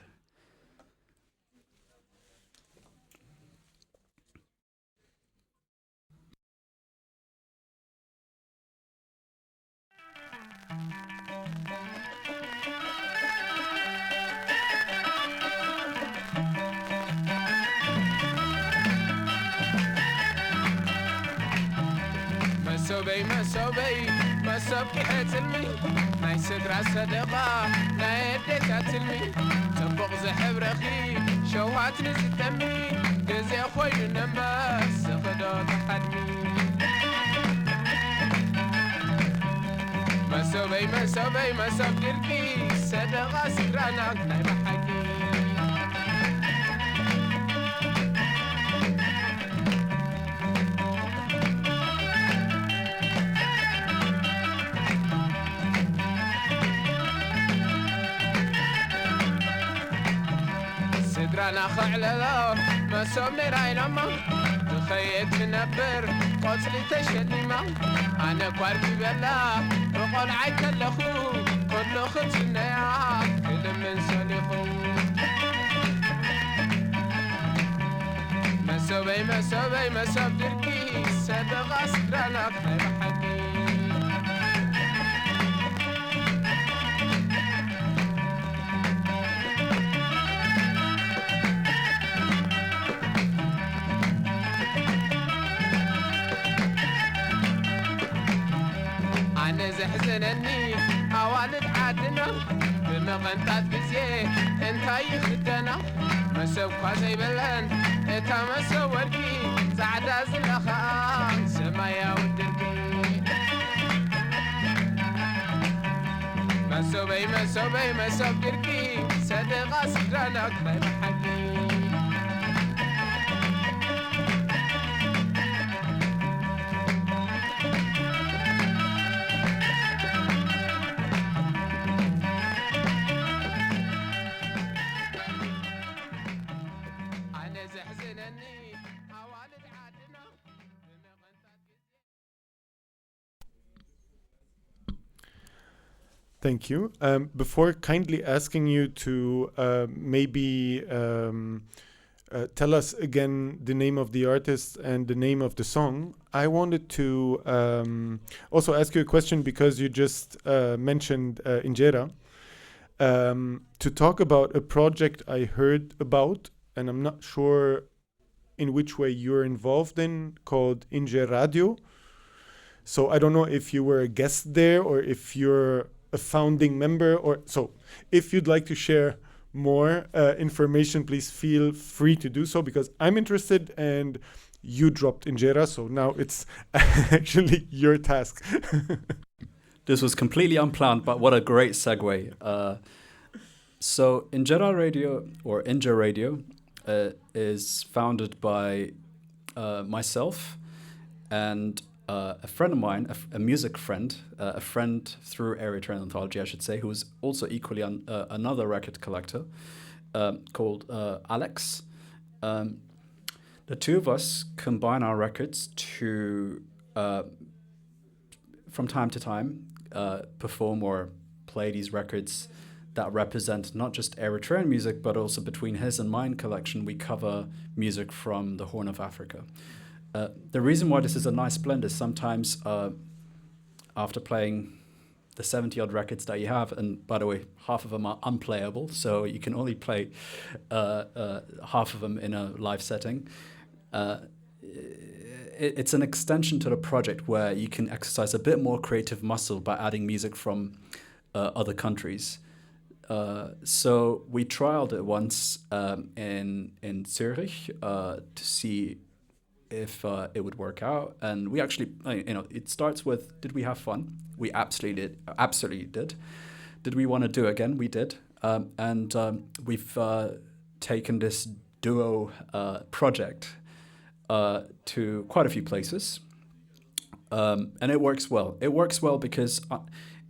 مصوبي مصوبي حتلمي ناي سدرا صدقة ناي ديتا تلمي تبغ زحب رخي شوهات نزتمي جزي خوي نمبس خدو تحدمي مصوبي مصوبي مصوب قرقي صدقة سدرانا ناي بحكي أنا خعلة ما سومني راي لما تخيل تنبر قصلي تشليما أنا كواربي بلا وقول عيك الأخو كل خلصنا يا كل من سليخو ما سوبي ما سوب دركي سبغ أسكرانك خير حكي زحزنني أوالد عاد ዓድና ብምቕንጣት ግዜ እንታይ ይኽደና መሰብ ኳ ዘይበለን እታ መሰብ ወርቂ ፃዕዳ ዝለኻ ሰማያዊ ድርጊ መሶበይ መሶበይ መሶብ ድርቂ ሰደቓ ስድራና ክታይ ብሓቂ Thank you. Before kindly asking you to maybe tell us again the name of the artist and the name of the song, I wanted to also ask you a question because you just mentioned Injera. To talk about a project I heard about, and I'm not sure in which way you're involved in, called Inje Radio. So I don't know if you were a guest there or if you're a founding member, or so if you'd like to share more information, please feel free to do so because I'm interested and you dropped Injera, so now it's actually your task. This was completely unplanned, but what a great segue. So Injera Radio, or Inja Radio, is founded by myself and a friend of mine, a music friend, a friend through Eritrean Anthology, I should say, who is also equally another record collector called Alex. The two of us combine our records to, from time to time, perform or play these records that represent not just Eritrean music, but also between his and mine collection, we cover music from the Horn of Africa. The reason why this is a nice blend is sometimes after playing the 70-odd records that you have, and by the way, half of them are unplayable, so you can only play half of them in a live setting. It's an extension to the project where you can exercise a bit more creative muscle by adding music from other countries. So we trialed it once in Zurich to see if it would work out, and we actually, it starts with, did we have fun? We absolutely did. Did we want to do it again? We did, and we've taken this duo project to quite a few places, and it works well. It works well because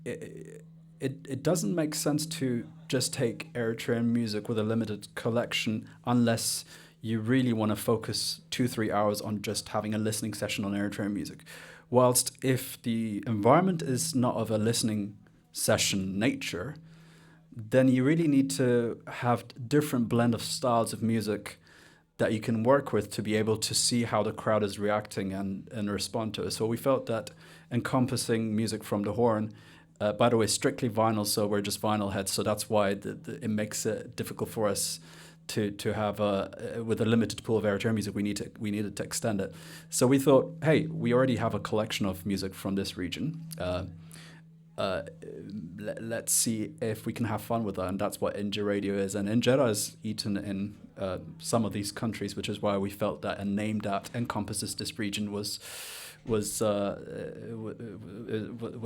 it doesn't make sense to just take Eritrean music with a limited collection unless you really want to focus 2-3 hours on just having a listening session on Eritrean music. Whilst if the environment is not of a listening session nature, then you really need to have different blend of styles of music that you can work with to be able to see how the crowd is reacting and respond to it. So we felt that encompassing music from the Horn, by the way, strictly vinyl, so we're just vinyl heads, so that's why it makes it difficult for us to have with a limited pool of Eritrean music, we needed to extend it. So we thought, hey, we already have a collection of music from this region. Let's see if we can have fun with that, and that's what Inja Radio is. And Injera is eaten in some of these countries, which is why we felt that a name that encompasses this region was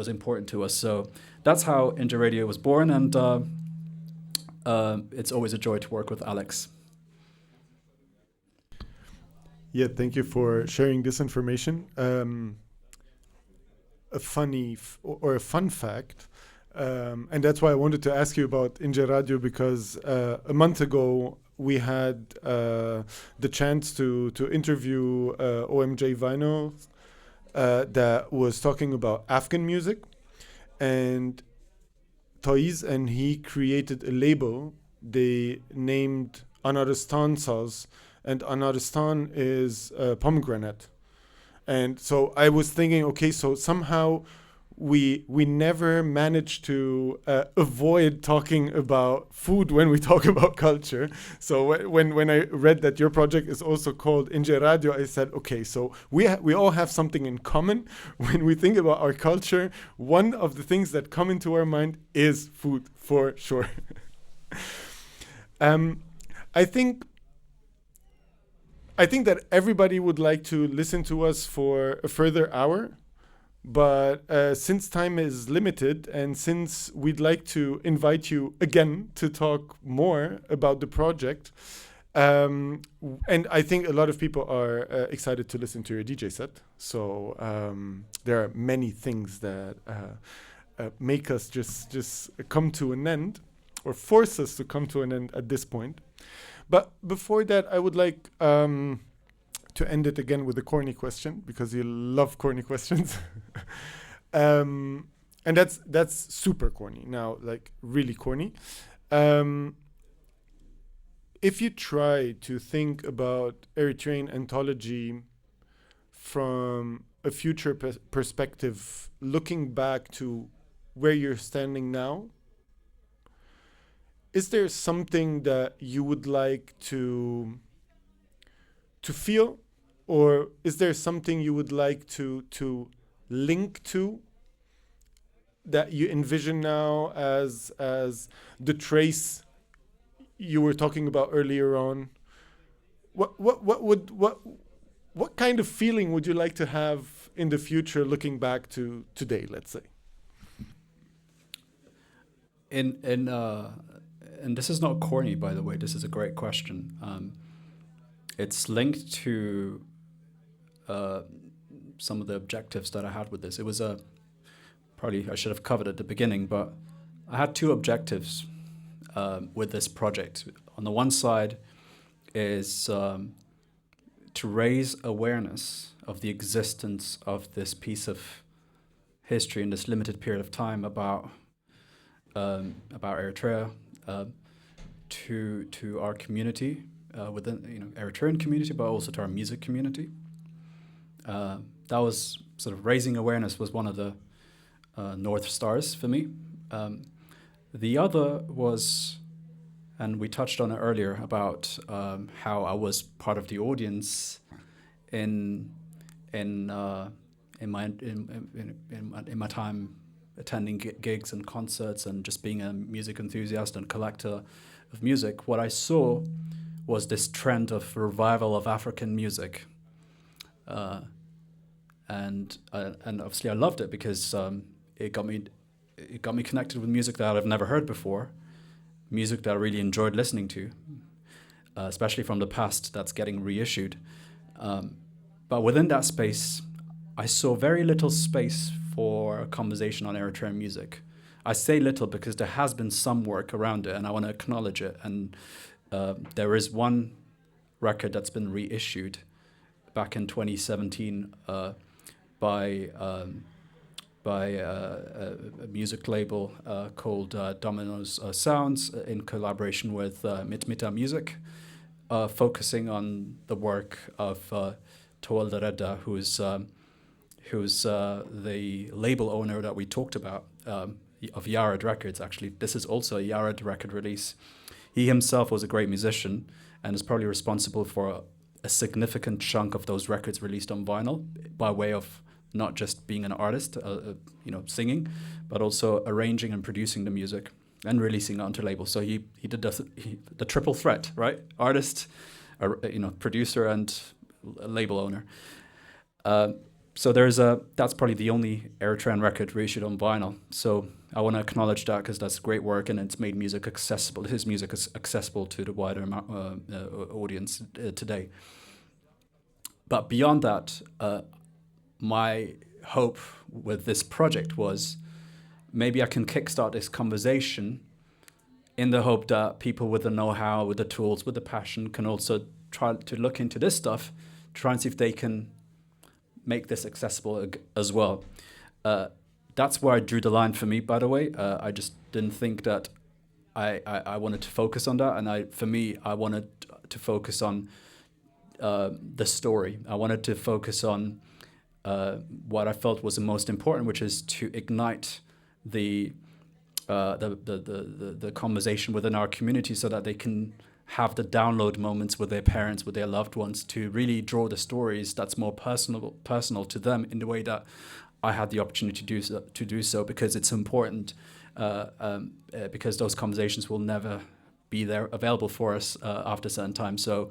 important to us. So that's how Inja Radio was born, and it's always a joy to work with Alex. Yeah, thank you for sharing this information. A funny or a fun fact, and that's why I wanted to ask you about Inja Radio, because a month ago we had the chance to interview OMJ Vinyl that was talking about Afghan music, and Toys and he created a label they named Anaristan Saz, and Anaristan is pomegranate. And so I was thinking, okay, so somehow we never manage to avoid talking about food when we talk about culture. So when I read that your project is also called Inje Radio, I said, okay, so we all have something in common. When we think about our culture, one of the things that come into our mind is food, for sure. I think that everybody would like to listen to us for a further hour. But since time is limited, and since we'd like to invite you again to talk more about the project, and I think a lot of people are excited to listen to your DJ set. So there are many things that make us just come to an end, or force us to come to an end at this point. But before that, I would like to end it again with a corny question, because you love corny questions. And that's super corny now, like really corny. If you try to think about Eritrean Anthology from a future perspective, looking back to where you're standing now, is there something that you would like to feel, or is there something you would like to link to that you envision now as the trace you were talking about earlier on? What kind of feeling would you like to have in the future, looking back to today, let's say? And this is not corny, by the way. This is a great question. It's linked to some of the objectives that I had with this. It was probably I should have covered at the beginning, but I had two objectives with this project. On the one side is to raise awareness of the existence of this piece of history in this limited period of time about Eritrea, to our community, within Eritrean community, but also to our music community. That was sort of raising awareness was one of the North Stars for me. The other was, and we touched on it earlier, about how I was part of the audience in my time attending gigs and concerts and just being a music enthusiast and collector of music. What I saw was this trend of revival of African music, and obviously I loved it because it got me connected with music that I've never heard before, music that I really enjoyed listening to, especially from the past that's getting reissued. But within that space, I saw very little space for a conversation on Eritrean music. I say little because there has been some work around it, and I want to acknowledge it. And there is one record that's been reissued back in 2017 by a music label called Domino's Sounds in collaboration with Mitmita Music, focusing on the work of Toel Dereda, who's the label owner that we talked about, of Yared Records, actually. This is also a Yared record release. He himself was a great musician and is probably responsible for a significant chunk of those records released on vinyl, by way of not just being an artist, singing, but also arranging and producing the music and releasing it onto label. So he did the triple threat, right? Artist, producer, and label owner. So that's probably the only Eritrean record reissued on vinyl. So I want to acknowledge that because that's great work, and it's made music accessible. His music is accessible to the wider audience today. But beyond that, my hope with this project was maybe I can kickstart this conversation in the hope that people with the know-how, with the tools, with the passion can also try to look into this stuff, try and see if they can make this accessible as well. That's where I drew the line for me, by the way. I just didn't think that I wanted to focus on that. And I wanted to focus on the story. I wanted to focus on what I felt was the most important, which is to ignite the conversation within our community so that they can have the download moments with their parents, with their loved ones, to really draw the stories that's more personal to them in the way that I had the opportunity to do so, because it's important, because those conversations will never be there available for us after a certain time. So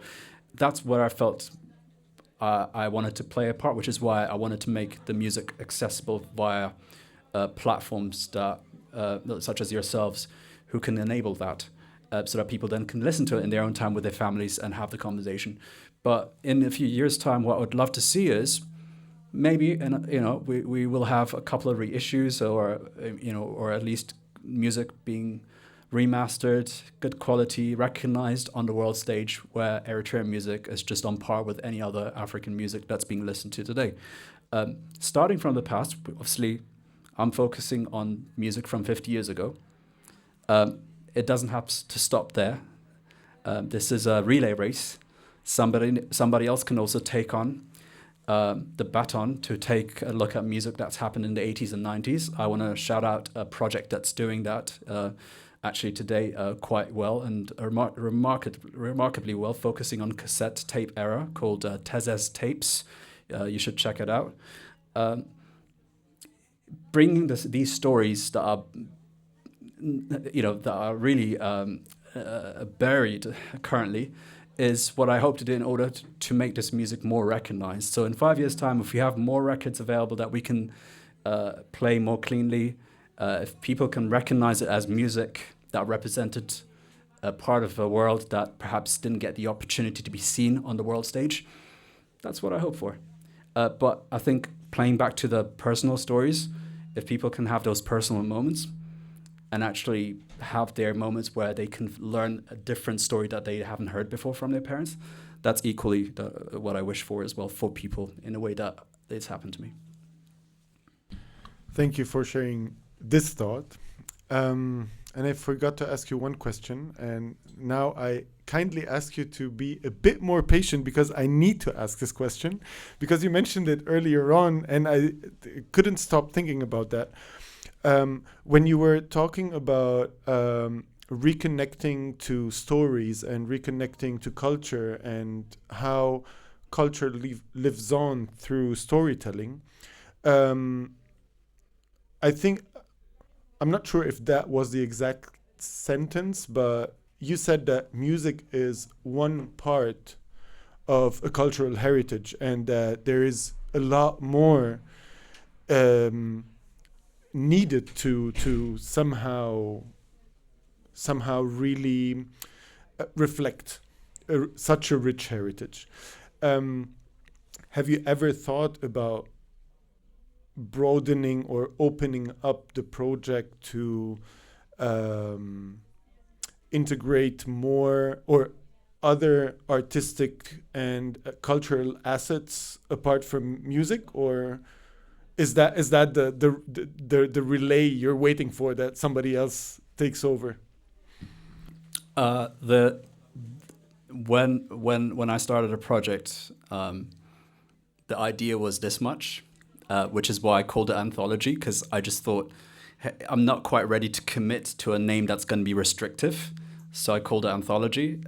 that's where I felt I wanted to play a part, which is why I wanted to make the music accessible via platforms that such as yourselves, who can enable that, so that people then can listen to it in their own time with their families and have the conversation. But in a few years' time, what I would love to see is maybe, we will have a couple of reissues, or at least music being remastered, good quality, recognized on the world stage, where Eritrean music is just on par with any other African music that's being listened to today. Starting from the past, obviously, I'm focusing on music from 50 years ago. It doesn't have to stop there. This is a relay race. Somebody else can also take on the baton to take a look at music that's happened in the 80s and 90s. I want to shout out a project that's doing that actually today quite well, and remarkably well, focusing on cassette tape era, called Tezes Tapes. You should check it out. Bringing these stories that are really buried currently is what I hope to do in order to make this music more recognized. So in 5 years' time, if we have more records available that we can play more cleanly, if people can recognize it as music that represented a part of a world that perhaps didn't get the opportunity to be seen on the world stage, that's what I hope for. But I think, playing back to the personal stories, if people can have those personal moments and actually have their moments where they can learn a different story that they haven't heard before from their parents, that's equally what I wish for as well, for people, in a way that it's happened to me. Thank you for sharing this thought. And I forgot to ask you one question, and now I kindly ask you to be a bit more patient, because I need to ask this question, because you mentioned it earlier on and I couldn't stop thinking about that. When you were talking about reconnecting to stories and reconnecting to culture, and how culture lives on through storytelling, I think, I'm not sure if that was the exact sentence, but you said that music is one part of a cultural heritage, and that there is a lot more needed to somehow really reflect such a rich heritage. Have you ever thought about broadening or opening up the project to integrate more or other artistic and cultural assets apart from music? Or is that the relay you're waiting for, that somebody else takes over? When I started a project, the idea was this much, which is why I called it Anthology, because I just thought, hey, I'm not quite ready to commit to a name that's going to be restrictive, so I called it Anthology.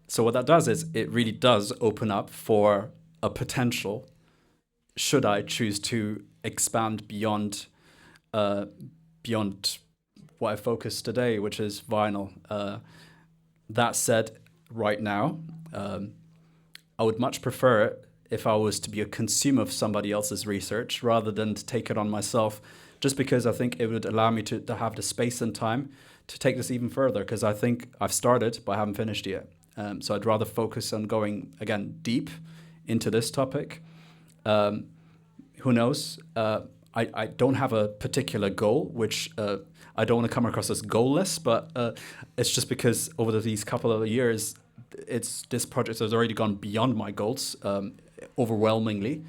So what that does is it really does open up for a potential, should I choose to expand beyond what I focus today, which is vinyl. That said, right now, I would much prefer it if I was to be a consumer of somebody else's research rather than to take it on myself, just because I think it would allow me to have the space and time to take this even further, because I think I've started, but I haven't finished yet. So I'd rather focus on going, again, deep into this topic. Who knows? I don't have a particular goal, which I don't want to come across as goalless, but it's just because over these couple of years, this project has already gone beyond my goals, overwhelmingly.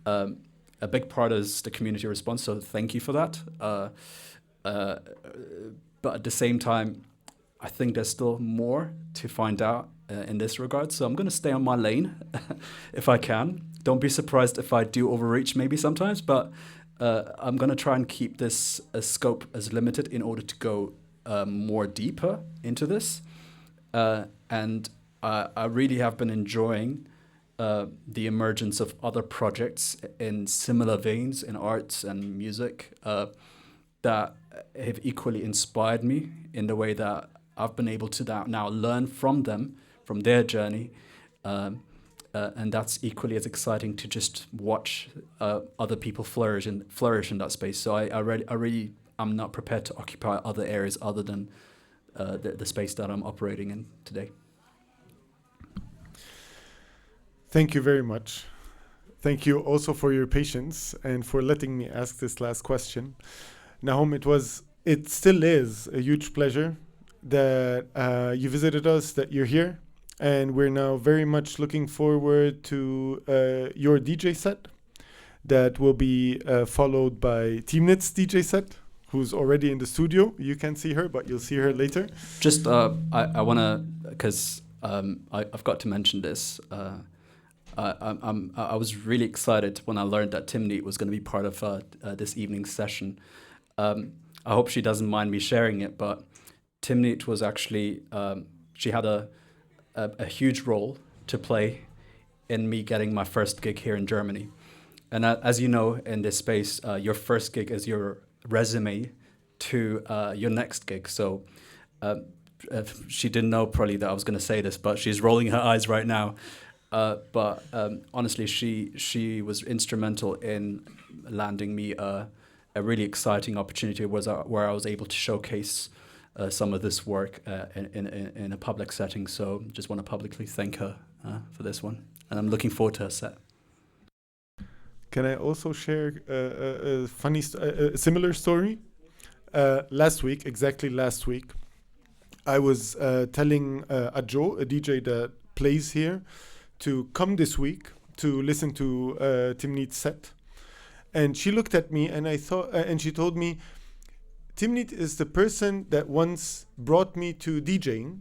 A big part is the community response, so thank you for that. But at the same time, I think there's still more to find out in this regard. So I'm going to stay on my lane if I can, don't be surprised if I do overreach maybe sometimes, but I'm gonna try and keep this scope as limited in order to go more deeper into this. And I really have been enjoying the emergence of other projects in similar veins in arts and music that have equally inspired me in the way that I've been able to now learn from them, from their journey. And that's equally as exciting to just watch other people flourish in that space. So I'm not prepared to occupy other areas other than the space that I'm operating in today. Thank you very much. Thank you also for your patience and for letting me ask this last question. Nahum, it still is a huge pleasure that you visited us, that you're here. And we're now very much looking forward to your DJ set that will be followed by Teamnit's DJ set, who's already in the studio. You can't see her, but you'll see her later. Just, I want to, because I've got to mention this. I was really excited when I learned that Timnit was going to be part of this evening's session. I hope she doesn't mind me sharing it, but Timnit was actually, she had a huge role to play in me getting my first gig here in Germany. And as you know, in this space, your first gig is your resume to your next gig. So she didn't know probably that I was going to say this, but she's rolling her eyes right now. But honestly, she was instrumental in landing me a really exciting opportunity where I was able to showcase some of this work in a public setting. So just want to publicly thank her for this one. And I'm looking forward to her set. Can I also share a funny, similar story? Exactly last week, I was telling Adjo, a DJ that plays here, to come this week to listen to Timnit's set. And she looked at me and she told me, Timnit is the person that once brought me to DJing,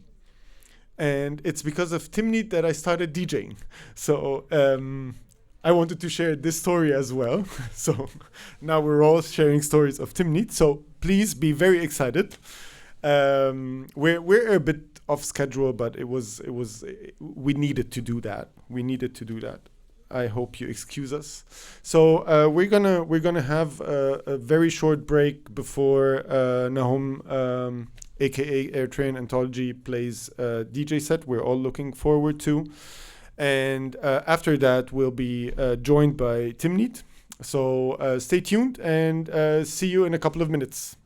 and it's because of Timnit that I started DJing. So I wanted to share this story as well. So now we're all sharing stories of Timnit. So please be very excited. We're a bit off schedule, but we needed to do that. I hope you excuse us. So we're gonna have a very short break before Nahum, aka Eritrean Anthology, plays a DJ set we're all looking forward to, and after that we'll be joined by Timnit. So stay tuned and see you in a couple of minutes.